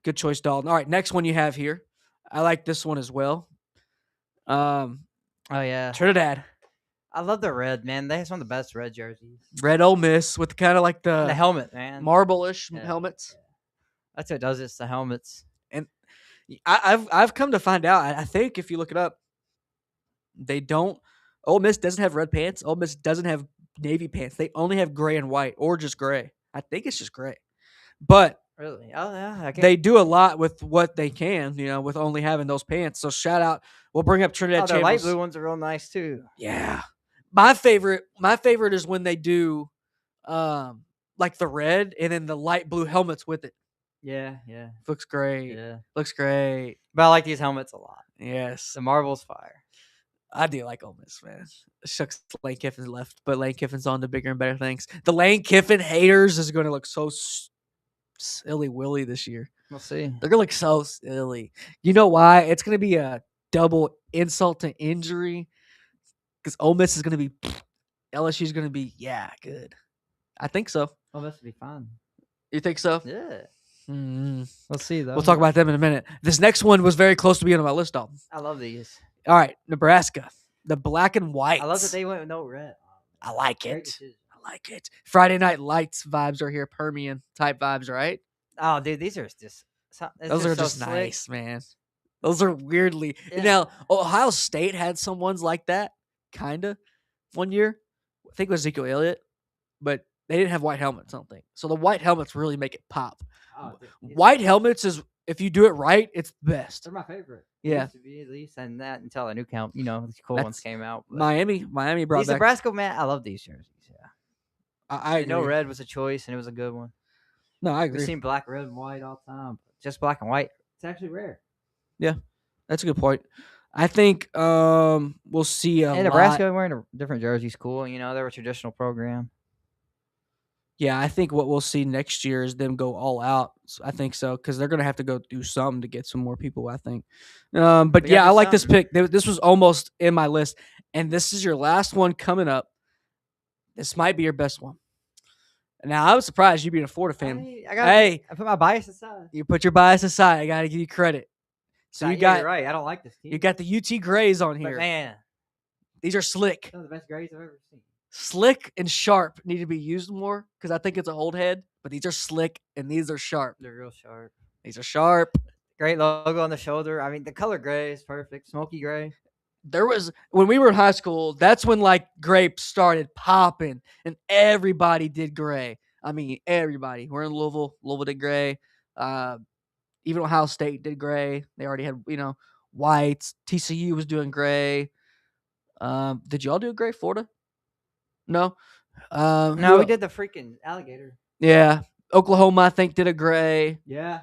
Speaker 1: Good choice, Dalton. All right, next one you have here. I like this one as well.
Speaker 2: Oh, yeah.
Speaker 1: Trinidad.
Speaker 2: I love the red, man. They have some of the best red jerseys.
Speaker 1: Red Ole Miss with kind of like the
Speaker 2: helmet, man.
Speaker 1: Marble-ish helmets.
Speaker 2: Yeah. That's what it does. It's the helmets.
Speaker 1: And I've come to find out. I think if you look it up, they don't. Ole Miss doesn't have red pants. Ole Miss doesn't have navy pants. They only have gray and white, or just gray. I think it's just gray. But
Speaker 2: really, oh yeah,
Speaker 1: they do a lot with what they can, with only having those pants. So shout out. We'll bring up Trinidad.
Speaker 2: The light blue ones are real nice too.
Speaker 1: Yeah, my favorite is when they do, like the red and then the light blue helmets with it.
Speaker 2: Yeah.
Speaker 1: Looks great.
Speaker 2: Yeah.
Speaker 1: Looks great.
Speaker 2: But I like these helmets a lot.
Speaker 1: Yes.
Speaker 2: The Marble's fire.
Speaker 1: I do like Ole Miss, man. Shucks, Lane Kiffin left, but Lane Kiffin's on to bigger and better things. The Lane Kiffin haters is going to look so silly willy this year.
Speaker 2: We'll see.
Speaker 1: They're going to look so silly. You know why? It's going to be a double insult to injury because Ole Miss is going to be LSU is going to be good. I think so.
Speaker 2: Ole Miss will be fine.
Speaker 1: You think so?
Speaker 2: Yeah.
Speaker 1: Mm-hmm.
Speaker 2: We'll see though.
Speaker 1: We'll talk about them in a minute. This next one was very close to being on my list, Dalton.
Speaker 2: I love these.
Speaker 1: All right, Nebraska, the black and white.
Speaker 2: I love that they went with no red.
Speaker 1: I like it. I like it. Friday Night Lights vibes are here, Permian type vibes, right?
Speaker 2: Oh, dude, these are just
Speaker 1: those are just nice, man. Those are weirdly. Now, Ohio State had some ones like that, kinda, one year. I think it was Ezekiel Elliott, but they didn't have white helmets. I don't think so. The white helmets really make it pop. White helmets is. If you do it right, it's the best.
Speaker 2: They're my favorite.
Speaker 1: Yeah.
Speaker 2: Used to be at least, and that until a new count, the cool ones came out.
Speaker 1: Miami brought
Speaker 2: these
Speaker 1: back.
Speaker 2: Nebraska, man, I love these jerseys. Yeah.
Speaker 1: I agree.
Speaker 2: know red was a choice, and it was a good one.
Speaker 1: No, I agree.
Speaker 2: We've seen black, red, and white all the time. Just black and white. It's actually rare.
Speaker 1: Yeah, that's a good point. I think we'll see a
Speaker 2: Nebraska wearing a different jersey is cool. They're a traditional program.
Speaker 1: Yeah, I think what we'll see next year is them go all out. I think so because they're going to have to go do something to get some more people, I think. But yeah, I like this pick. This was almost in my list. And this is your last one coming up. This might be your best one. Now, I was surprised you being a Florida fan.
Speaker 2: I put my bias aside.
Speaker 1: You put your bias aside. I got to give you credit. So you got
Speaker 2: you're right. I don't like this team.
Speaker 1: You got the UT Grays on here.
Speaker 2: But man,
Speaker 1: these are slick.
Speaker 2: Some of the best Grays I've ever seen.
Speaker 1: Slick and sharp need to be used more because I think it's a hold head, but these are slick and these are sharp.
Speaker 2: They're real sharp.
Speaker 1: These are sharp.
Speaker 2: Great logo on the shoulder. I mean, the color gray is perfect. Smoky gray.
Speaker 1: There was, when we were in high school, that's when like grapes started popping and everybody did gray. I mean, everybody. We're in Louisville. Louisville did gray. Even Ohio State did gray. They already had, whites. TCU was doing gray. Did y'all do a gray? Florida? No.
Speaker 2: No, we did the freaking alligator.
Speaker 1: Yeah. Oklahoma, I think, did a gray.
Speaker 2: Yeah.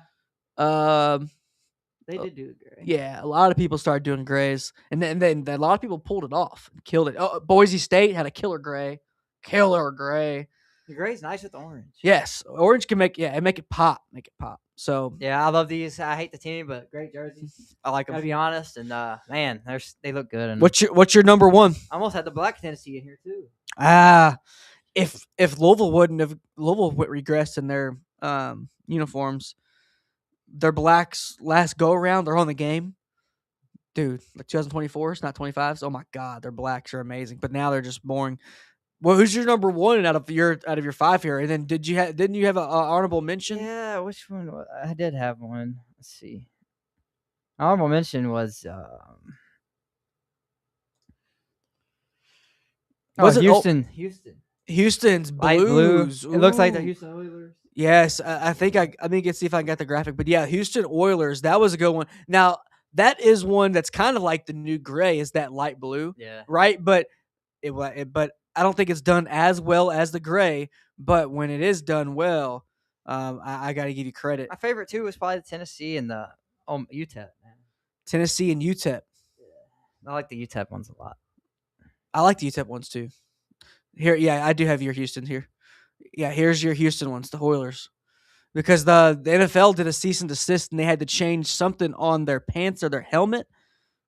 Speaker 2: They did do a gray.
Speaker 1: Yeah, a lot of people started doing grays, and then a lot of people pulled it off and killed it. Oh, Boise State had a killer gray.
Speaker 2: The gray's nice with orange.
Speaker 1: Yes, orange can make it pop. So
Speaker 2: yeah, I love these. I hate the team, but great jerseys.
Speaker 1: I like them.
Speaker 2: Gotta be honest, and man, they look good. And
Speaker 1: what's your number one?
Speaker 2: I almost had the black Tennessee in here too.
Speaker 1: If Louisville regressed in their uniforms, their blacks last go around, they're on the game. Dude, like 2024s, not 25s. Oh my God, their blacks are amazing. But now they're just boring. Well, who's your number one out of your five here? And then didn't you have an honorable mention?
Speaker 2: Yeah, which one? I did have one. Let's see. Honorable mention was Houston.
Speaker 1: Houston's
Speaker 2: light
Speaker 1: blues.
Speaker 2: Blue. It looks like the Houston Oilers.
Speaker 1: Yes, I think let me see if I can get the graphic. But yeah, Houston Oilers. That was a good one. Now that is one that's kind of like the new gray. Is that light blue?
Speaker 2: Yeah.
Speaker 1: Right, but but I don't think it's done as well as the gray. But when it is done well, I got to give you credit.
Speaker 2: My favorite too was probably the Tennessee and the UTEP. Man.
Speaker 1: Tennessee and UTEP.
Speaker 2: Yeah. I like the UTEP ones a lot.
Speaker 1: I like the UTEP ones too. Here, yeah, I do have your Houston here. Yeah, here's your Houston ones, the Oilers. Because the NFL did a cease and desist, and they had to change something on their pants or their helmet.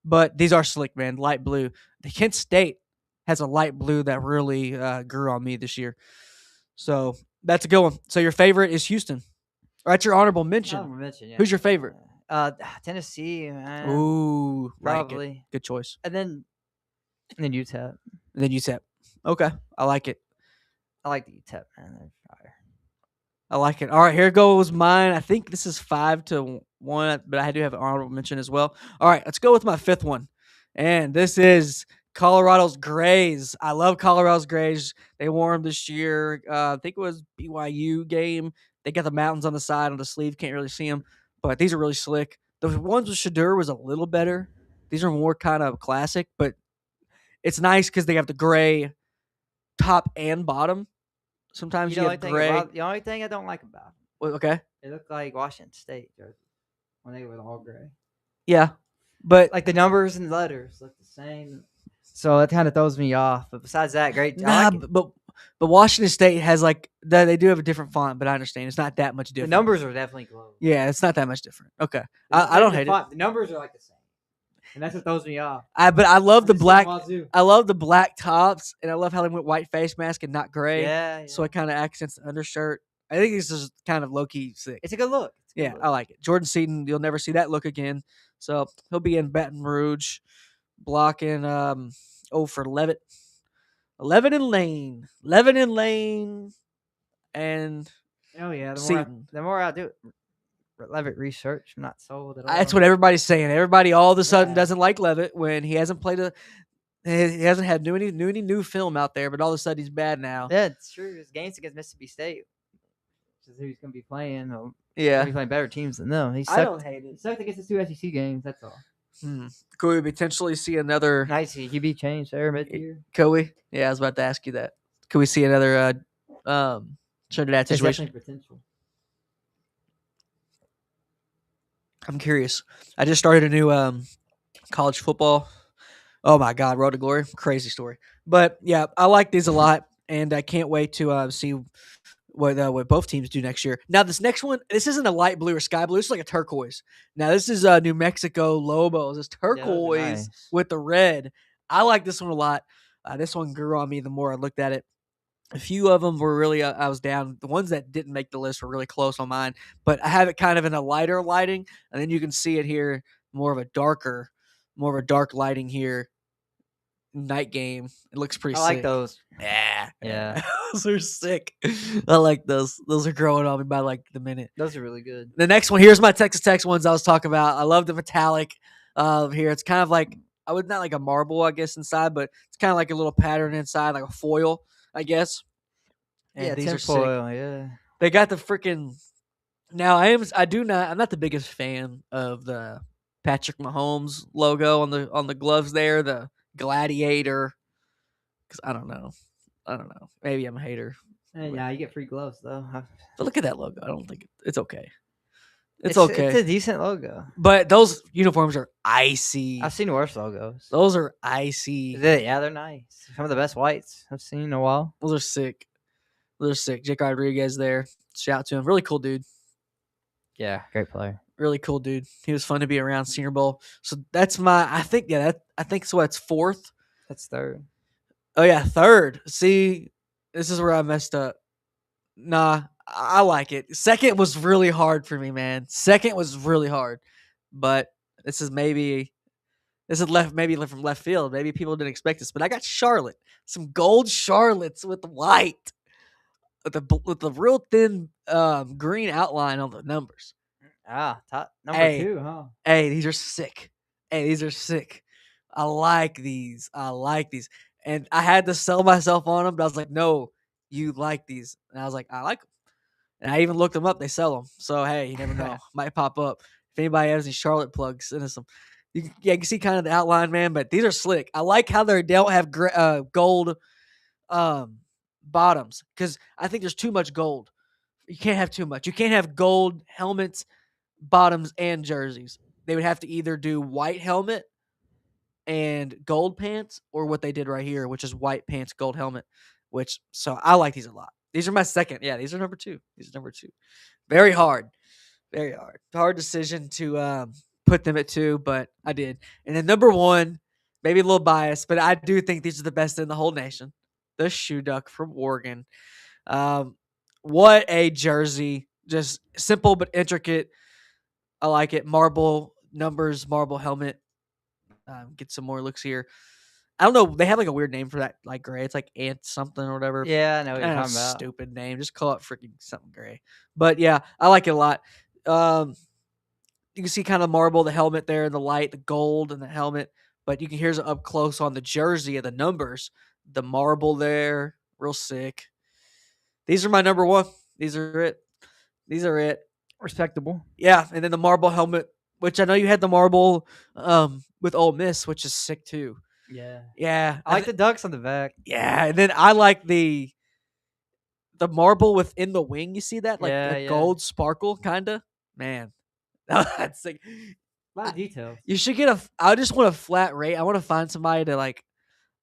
Speaker 1: But these are slick, man, light blue. The Kent State has a light blue that really grew on me this year. So that's a good one. So your favorite is Houston. Or that's your honorable mention.
Speaker 2: Yeah.
Speaker 1: Who's your favorite?
Speaker 2: Tennessee, man.
Speaker 1: Ooh,
Speaker 2: probably.
Speaker 1: Like good choice.
Speaker 2: And then UTEP.
Speaker 1: Okay, I like it.
Speaker 2: I like the UTEP, man. They're fire.
Speaker 1: I like it. All right, here goes mine. I think this is 5-1, but I do have an honorable mention as well. All right, let's go with my fifth one. And this is Colorado's Grays. I love Colorado's Grays. They wore them this year. I think it was BYU game. They got the mountains on the side on the sleeve. Can't really see them, but these are really slick. The ones with Shadur was a little better. These are more kind of classic, but it's nice because they have the gray top and bottom. Sometimes you have gray.
Speaker 2: The only thing I don't like about them.
Speaker 1: Well, okay.
Speaker 2: They look like Washington State jerseys when they were all gray.
Speaker 1: Yeah, but
Speaker 2: like the numbers and letters look the same. So it kind of throws me off. But besides that, great.
Speaker 1: Nah,
Speaker 2: I like it.
Speaker 1: but Washington State has like they do have a different font, but I understand it's not that much
Speaker 2: The
Speaker 1: different.
Speaker 2: numbers are definitely close.
Speaker 1: Yeah, it's not that much different. Okay, I don't hate it.
Speaker 2: The numbers are like the same, and that's what throws me off.
Speaker 1: But I love the
Speaker 2: just
Speaker 1: black.
Speaker 2: saying Wazoo.
Speaker 1: I love the black tops, and I love how they went white face mask and not gray.
Speaker 2: Yeah.
Speaker 1: So it kind of accents the undershirt. I think this is kind of low key sick.
Speaker 2: It's a good look.
Speaker 1: Yeah, I like it. Jordan Seaton, you'll never see that look again. So he'll be in Baton Rouge, blocking for Levitt, 11 in Lane, and
Speaker 2: Oh yeah.
Speaker 1: Seaton.
Speaker 2: The more I do Levitt research, I'm not sold at all.
Speaker 1: That's what everybody's saying. Everybody all of a sudden doesn't like Levitt when he hasn't played he hasn't had any new film out there, but all of a sudden he's bad now.
Speaker 2: Yeah, it's true. His games against Mississippi State, which is who he's going to be playing.
Speaker 1: Yeah,
Speaker 2: he's playing better teams than them.
Speaker 1: I don't hate it.
Speaker 2: He sucked against the 2 SEC games. That's all.
Speaker 1: Could we potentially see another?
Speaker 2: Nice QB change there mid-year.
Speaker 1: Could we? Yeah, I was about to ask you that. Could we see another Trinidad situation?
Speaker 2: Definitely potential.
Speaker 1: I'm curious. I just started a new college football. Oh my God, Road to Glory, crazy story. But yeah, I like these a lot, and I can't wait to see what both teams do next year. Now, this next one, this isn't a light blue or sky blue. It's like a turquoise. Now, this is New Mexico Lobos. It's turquoise with the red. I like this one a lot. This one grew on me the more I looked at it. A few of them were really, I was down. The ones that didn't make the list were really close on mine. But I have it kind of in a lighter lighting, and then you can see it here, more of a dark lighting here. Night game. It looks pretty sick.
Speaker 2: I like those.
Speaker 1: Yeah. Those are sick. I like those. Those are growing on me by like the minute.
Speaker 2: Those are really good.
Speaker 1: The next one, here's my Texas Tech ones I was talking about. I love the metallic here. It's kind of like, I would not like a marble, I guess, inside, but it's kind of like a little pattern inside, like a foil, I guess. And these are
Speaker 2: foil,
Speaker 1: sick.
Speaker 2: yeah.
Speaker 1: They got the freaking. Now I'm not the biggest fan of the Patrick Mahomes logo on the gloves there, the Gladiator, because I don't know. Maybe I'm a hater.
Speaker 2: Yeah, you get free gloves though.
Speaker 1: But look at that logo. I don't think it's okay. It's okay.
Speaker 2: It's a decent logo.
Speaker 1: But those uniforms are icy.
Speaker 2: I've seen worse logos.
Speaker 1: Those are icy.
Speaker 2: Yeah, they're nice. Some of the best whites I've seen in a while.
Speaker 1: Those are sick. Jake Rodriguez there. Shout out to him. Really cool dude.
Speaker 2: Yeah, great player.
Speaker 1: Really cool dude. He was fun to be around. Senior Bowl. So that's I think so. That's fourth.
Speaker 2: That's third.
Speaker 1: Oh yeah, third. See, this is where I messed up. Nah, I like it. Second was really hard for me, man. Second was really hard. But this is maybe from left field. Maybe people didn't expect this, but I got Charlotte. Some gold Charlottes with white. With the real thin green outline on the numbers.
Speaker 2: Top number 2, huh?
Speaker 1: Hey, these are sick. I like these. And I had to sell myself on them, but I was like, no, you like these. And I was like, I like them. And I even looked them up. They sell them. So, hey, you never know. Might pop up. If anybody has any Charlotte plugs, send us some. You can see kind of the outline, man, but these are slick. I like how they don't have gold bottoms, because I think there's too much gold. You can't have too much. You can't have gold helmets, bottoms, and jerseys. They would have to either do white helmet and gold pants, or what they did right here, which is white pants, gold helmet. So I like these a lot. These are my second. Yeah, these are number 2. Very hard. Hard decision to put them at 2, but I did. And then number 1, maybe a little biased, but I do think these are the best in the whole nation. The Shoe Duck from Oregon. What a jersey. Just simple but intricate. I like it. Marble numbers, marble helmet. Get some more looks here. I don't know. They have like a weird name for that, like gray. It's like Ant something or whatever.
Speaker 2: Yeah, I know what you're talking about.
Speaker 1: Stupid name. Just call it freaking something gray. But yeah, I like it a lot. You can see kind of marble, the helmet there, the light, the gold, and the helmet. But you can hear it up close on the jersey of the numbers. The marble there, real sick. These are my number 1. These are it.
Speaker 2: Respectable.
Speaker 1: Yeah, and then the marble helmet, which I know you had the marble with Ole Miss, which is sick too. Yeah.
Speaker 2: I like the ducks on the back.
Speaker 1: Yeah, and then I like the marble within the wing. You see that, like the gold sparkle, kinda. Man, that's sick.
Speaker 2: A lot of details.
Speaker 1: You should get I just want a flat rate. I want to find somebody to like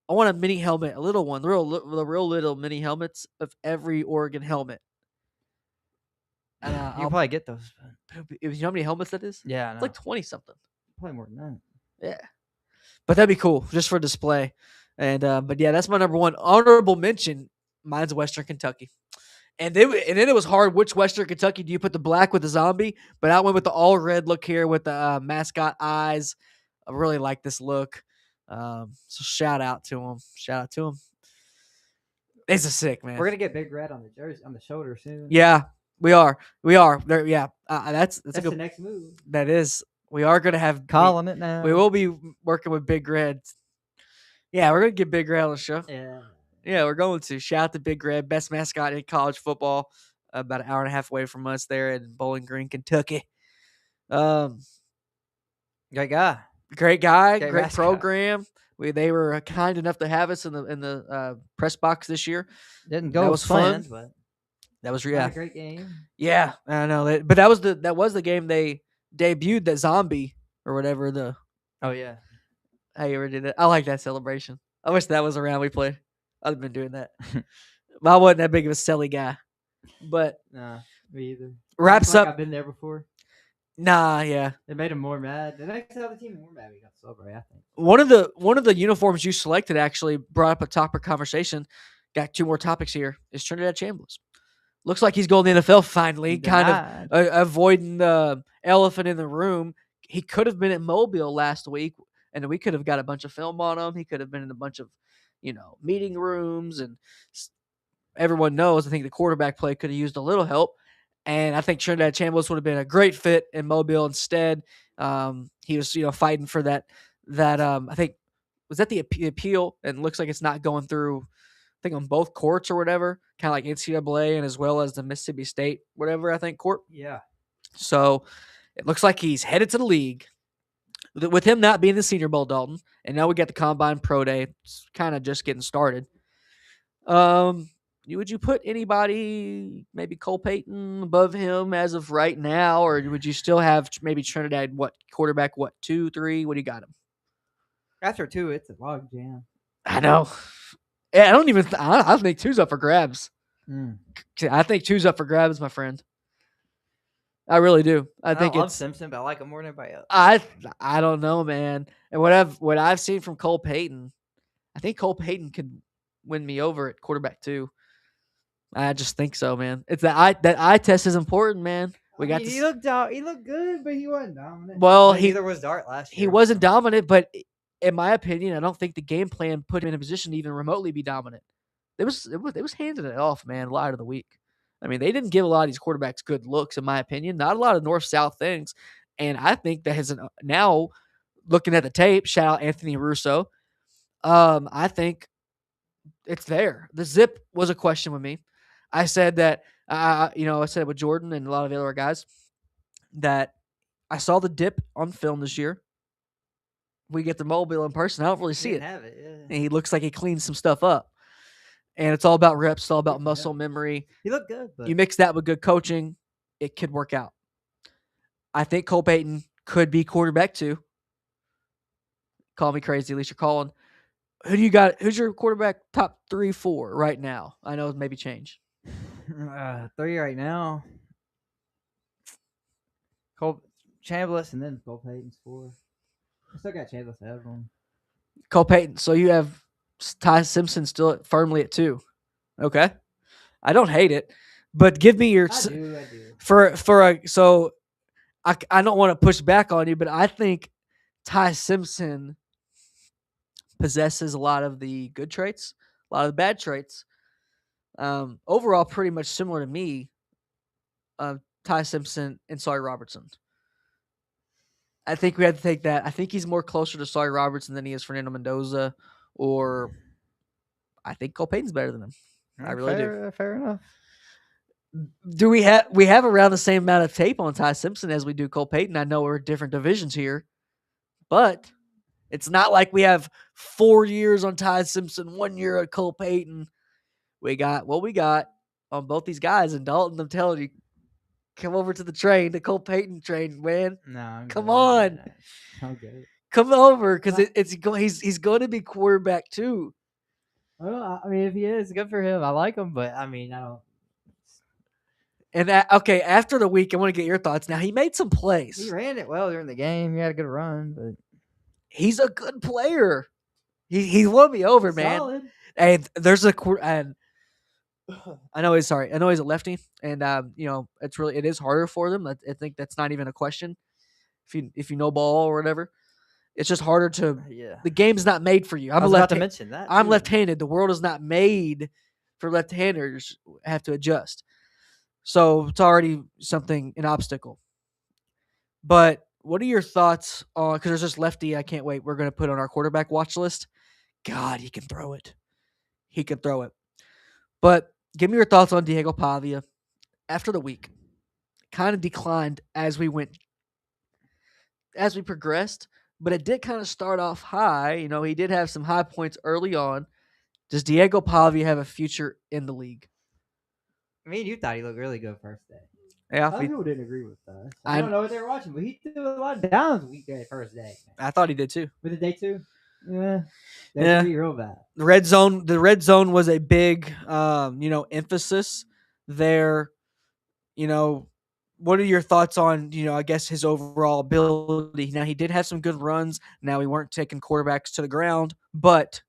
Speaker 1: I want a mini helmet, a little one, the real little mini helmets of every Oregon helmet. And
Speaker 2: You can probably get those.
Speaker 1: you know how many helmets that is?
Speaker 2: Yeah, I know.
Speaker 1: It's like 20 something.
Speaker 2: Probably more than that.
Speaker 1: Yeah, but that'd be cool just for display. And but yeah, that's my number one honorable mention. Mine's Western Kentucky. And then it was hard. Which Western Kentucky do you put the black with the zombie? But I went with the all red look here with the mascot eyes. I really like this look. So shout out to him. Shout out to him. It's a sick, man.
Speaker 2: We're gonna get big red on the jersey on the shoulder soon.
Speaker 1: Yeah, we are. There. Yeah, that's
Speaker 2: the next move.
Speaker 1: That is. We are gonna have
Speaker 2: calling it now.
Speaker 1: We will be working with Big Red. Yeah, we're gonna get Big Red on the show. Yeah, we're going to. Shout out to Big Red, best mascot in college football. About an hour and a half away from us there in Bowling Green, Kentucky.
Speaker 2: Great guy.
Speaker 1: Great program. They were kind enough to have us in the press box this year.
Speaker 2: Didn't go. That was fun. But
Speaker 1: that was
Speaker 2: a great game.
Speaker 1: Yeah, I know. But that was the game they debuted that zombie or whatever.
Speaker 2: Oh yeah.
Speaker 1: How you ever did it? I like that celebration. I wish that was around. We played. I'd been doing that. But I wasn't that big of a silly guy. But
Speaker 2: nah, me either.
Speaker 1: Wraps up.
Speaker 2: I've been there before.
Speaker 1: Nah, yeah.
Speaker 2: It made him more mad. The next other team more mad. We got celebrate. I think
Speaker 1: one of the uniforms you selected actually brought up a topic conversation. Got two more topics here. Is Trinidad Chambliss. Looks like he's going to the NFL finally. Kind of avoiding the elephant in the room. He could have been at Mobile last week, and we could have got a bunch of film on him. He could have been in a bunch of, meeting rooms, and everyone knows. I think the quarterback play could have used a little help, and I think Trinidad Chambliss would have been a great fit in Mobile instead. He was, fighting for that. I think was that the appeal, and looks like it's not going through. I think on both courts or whatever, kind of like NCAA and as well as the Mississippi State, whatever, I think, court.
Speaker 2: Yeah.
Speaker 1: So it looks like he's headed to the league. With him not being the Senior Bowl, Dalton, and now we got the Combine Pro Day. It's kind of just getting started. Would you put anybody, maybe Cole Payton, above him as of right now, or would you still have maybe Trinidad, quarterback, 2, 3? What do you got him?
Speaker 2: After 2, it's a log jam.
Speaker 1: I know. Yeah, I don't even. I think 2's up for grabs. I think 2's up for grabs, my friend. I really do. I think
Speaker 2: love Simpson, but I like him more than everybody else.
Speaker 1: I don't know, man. And what I've seen from Cole Payton, I think Cole Payton could win me over at quarterback 2. I just think so, man. It's that eye test is important, man.
Speaker 2: He looked good, but he wasn't dominant.
Speaker 1: Well,
Speaker 2: neither was Dart last year.
Speaker 1: He wasn't dominant, but in my opinion, I don't think the game plan put him in a position to even remotely be dominant. It was handing it off, man, a lot of the week. I mean, they didn't give a lot of these quarterbacks good looks, in my opinion. Not a lot of north-south things. And I think that has now, looking at the tape, shout out Anthony Russo, I think it's there. The zip was a question with me. I said that, I said it with Jordan and a lot of the other guys, that I saw the dip on film this year. We get the Mobile in person. I don't really see it.
Speaker 2: Have it, yeah.
Speaker 1: And he looks like he cleaned some stuff up. And it's all about reps. It's all about muscle memory.
Speaker 2: He looked good. But
Speaker 1: you mix that with good coaching, it could work out. I think Cole Payton could be quarterback 2. Call me crazy. At least you're calling. Who do you got? Who's your quarterback top 3, 4 right now? I know it maybe change.
Speaker 2: 3 right now. Cole Chambliss and then Cole Payton's 4. I still got Chambliss ahead of him.
Speaker 1: Cole Payton. So you have Ty Simpson still firmly at 2. Okay. I don't hate it, but give me your.
Speaker 2: I do.
Speaker 1: So I don't want to push back on you, but I think Ty Simpson possesses a lot of the good traits, a lot of the bad traits. Overall, pretty much similar to me, Ty Simpson and Sawyer Robertson. I think we had to take that. I think he's more closer to Sawyer Robertson than he is Fernando Mendoza, or I think Cole Payton's better than him. I really do.
Speaker 2: Fair enough.
Speaker 1: Do we have around the same amount of tape on Ty Simpson as we do Cole Payton? I know we're different divisions here, but it's not like we have 4 years on Ty Simpson, 1 year on Cole Payton. We got what we got on both these guys, and Dalton, I'm telling you, come over to the Cole Payton train, man.
Speaker 2: No,
Speaker 1: come on.
Speaker 2: I'm good.
Speaker 1: Come over because he's going to be quarterback too.
Speaker 2: Well, I mean, if he is, good for him. I like him, but I mean, I don't.
Speaker 1: And okay, after the week, I want to get your thoughts. Now he made some plays.
Speaker 2: He ran it well during the game. He had a good run, but
Speaker 1: he's a good player. He won me over, man.
Speaker 2: solid.
Speaker 1: And there's a and I know he's a lefty, and it is harder for them. I think that's not even a question. If you know ball or whatever, it's just harder to.
Speaker 2: Yeah.
Speaker 1: The game's not made for you.
Speaker 2: I was about to mention that.
Speaker 1: I'm left-handed. The world is not made for left-handers. Have to adjust. So it's already an obstacle. But what are your thoughts on? Because there's this lefty I can't wait. We're going to put on our quarterback watch list. God, he can throw it. He can throw it. But give me your thoughts on Diego Pavia after the week. Kind of declined as we progressed, but it did kind of start off high. You know, he did have some high points early on. Does Diego Pavia have a future in the league?
Speaker 2: I mean, you thought he looked really good first day.
Speaker 1: Yeah,
Speaker 2: a lot of people didn't agree with that. I don't know what they were watching, but he threw a lot of downs first day.
Speaker 1: I thought he did too.
Speaker 2: With the day two? Yeah. That's real bad.
Speaker 1: The red zone was a big emphasis there. You know, what are your thoughts on, I guess his overall ability? Now he did have some good runs. Now we weren't taking quarterbacks to the ground, but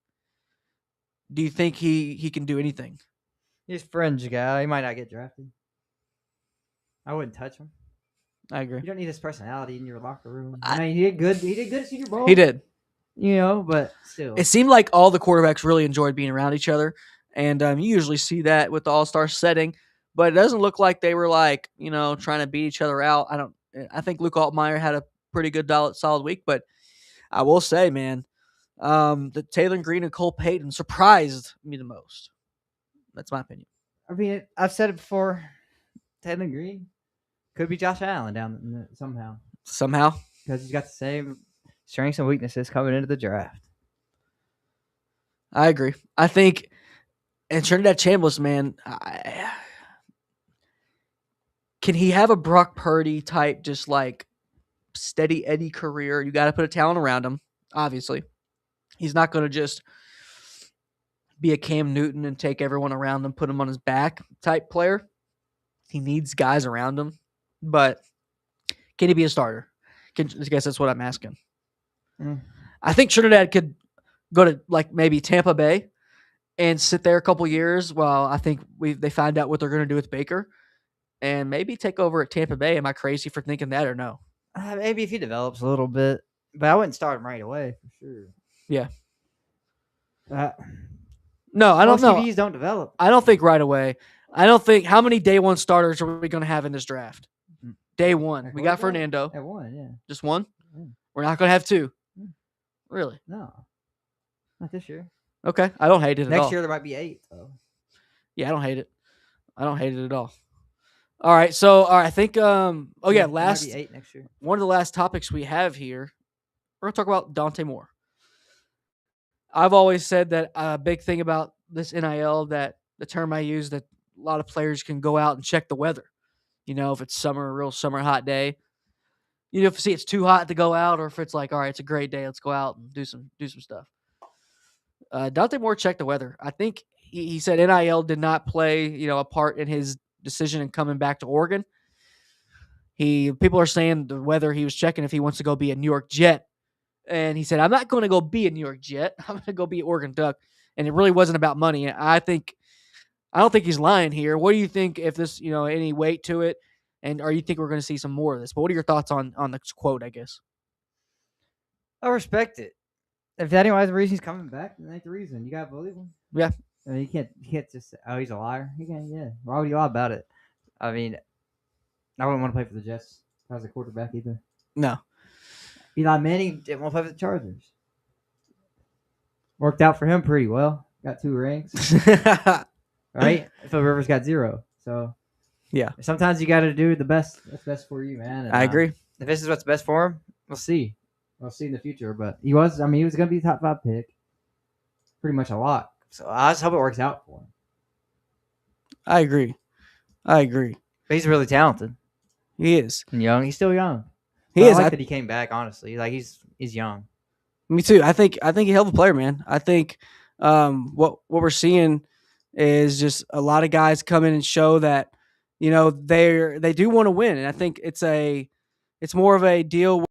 Speaker 1: do you think he can do anything?
Speaker 2: He's a fringe guy. He might not get drafted. I wouldn't touch him.
Speaker 1: I agree.
Speaker 2: You don't need his personality in your locker room. I mean, he did good. He did good at Senior Bowl.
Speaker 1: He did.
Speaker 2: But still.
Speaker 1: It seemed like all the quarterbacks really enjoyed being around each other. And you usually see that with the all-star setting. But it doesn't look like they were trying to beat each other out. I think Luke Altmaier had a pretty good solid week. But I will say, man, that Taylor Green and Cole Payton surprised me the most. That's my opinion.
Speaker 2: I mean, I've said it before. Taylor Green could be Josh Allen down somehow.
Speaker 1: Somehow?
Speaker 2: Because he's got the same strengths and weaknesses coming into the draft.
Speaker 1: I agree. I think, and Trinidad Chambliss, man, can he have a Brock Purdy type, just like steady Eddie career? You got to put a talent around him, obviously. He's not going to just be a Cam Newton and take everyone around him, put him on his back type player. He needs guys around him. But can he be a starter? I guess that's what I'm asking. I think Trinidad could go to maybe Tampa Bay and sit there a couple years while I think they find out what they're going to do with Baker and maybe take over at Tampa Bay. Am I crazy for thinking that or no?
Speaker 2: Maybe if he develops a little bit, but I wouldn't start him right away for sure.
Speaker 1: Yeah. No, I don't know.
Speaker 2: TVs don't develop.
Speaker 1: I don't think right away. I don't think. How many day one starters are we going to have in this draft? Day one. We got Fernando.
Speaker 2: At one, yeah.
Speaker 1: Just one?
Speaker 2: Yeah.
Speaker 1: We're not going to have two. Really?
Speaker 2: No. Not this year.
Speaker 1: Okay. I don't hate it at all.
Speaker 2: Next year there might be 8, though.
Speaker 1: Yeah, I don't hate it. I don't hate it at all. All right. So, I think, last.
Speaker 2: Might be 8 next year.
Speaker 1: One of the last topics we have here, we're going to talk about Dante Moore. I've always said that a big thing about this NIL, that the term I use, that a lot of players can go out and check the weather. If it's a real summer hot day, if it's too hot to go out, or if it's like, all right, it's a great day, let's go out and do some stuff. Dante Moore checked the weather. I think he said NIL did not play, a part in his decision in coming back to Oregon. People are saying the weather he was checking if he wants to go be a New York Jet. And he said, I'm not going to go be a New York Jet. I'm going to go be an Oregon Duck. And it really wasn't about money. I don't think he's lying here. What do you think, if this, any weight to it? Or you think we're going to see some more of this? But what are your thoughts on this quote, I guess?
Speaker 2: I respect it. If that ain't the reason he's coming back, then ain't the reason. You got to believe him.
Speaker 1: Yeah.
Speaker 2: I mean, you can't just say, oh, he's a liar. You can't, yeah. Why would you lie about it? I mean, I wouldn't want to play for the Jets as a quarterback either.
Speaker 1: No.
Speaker 2: Eli Manning didn't want to play for the Chargers. Worked out for him pretty well. Got 2 rings. Right? Phil Rivers got 0. So,
Speaker 1: yeah.
Speaker 2: Sometimes you got to do the best. What's best for you, man. And,
Speaker 1: I agree.
Speaker 2: If this is what's best for him, we'll see. We'll see in the future. But he was going to be the top 5 pick. Pretty much a lot. So I just hope it works out for him.
Speaker 1: I agree. But
Speaker 2: he's really talented.
Speaker 1: He is.
Speaker 2: And young. He's still young.
Speaker 1: He is.
Speaker 2: I like that he came back, honestly. He's young.
Speaker 1: Me too. I think he held the player, man. I think what we're seeing is just a lot of guys come in and show that they do want to win, and I think it's more of a deal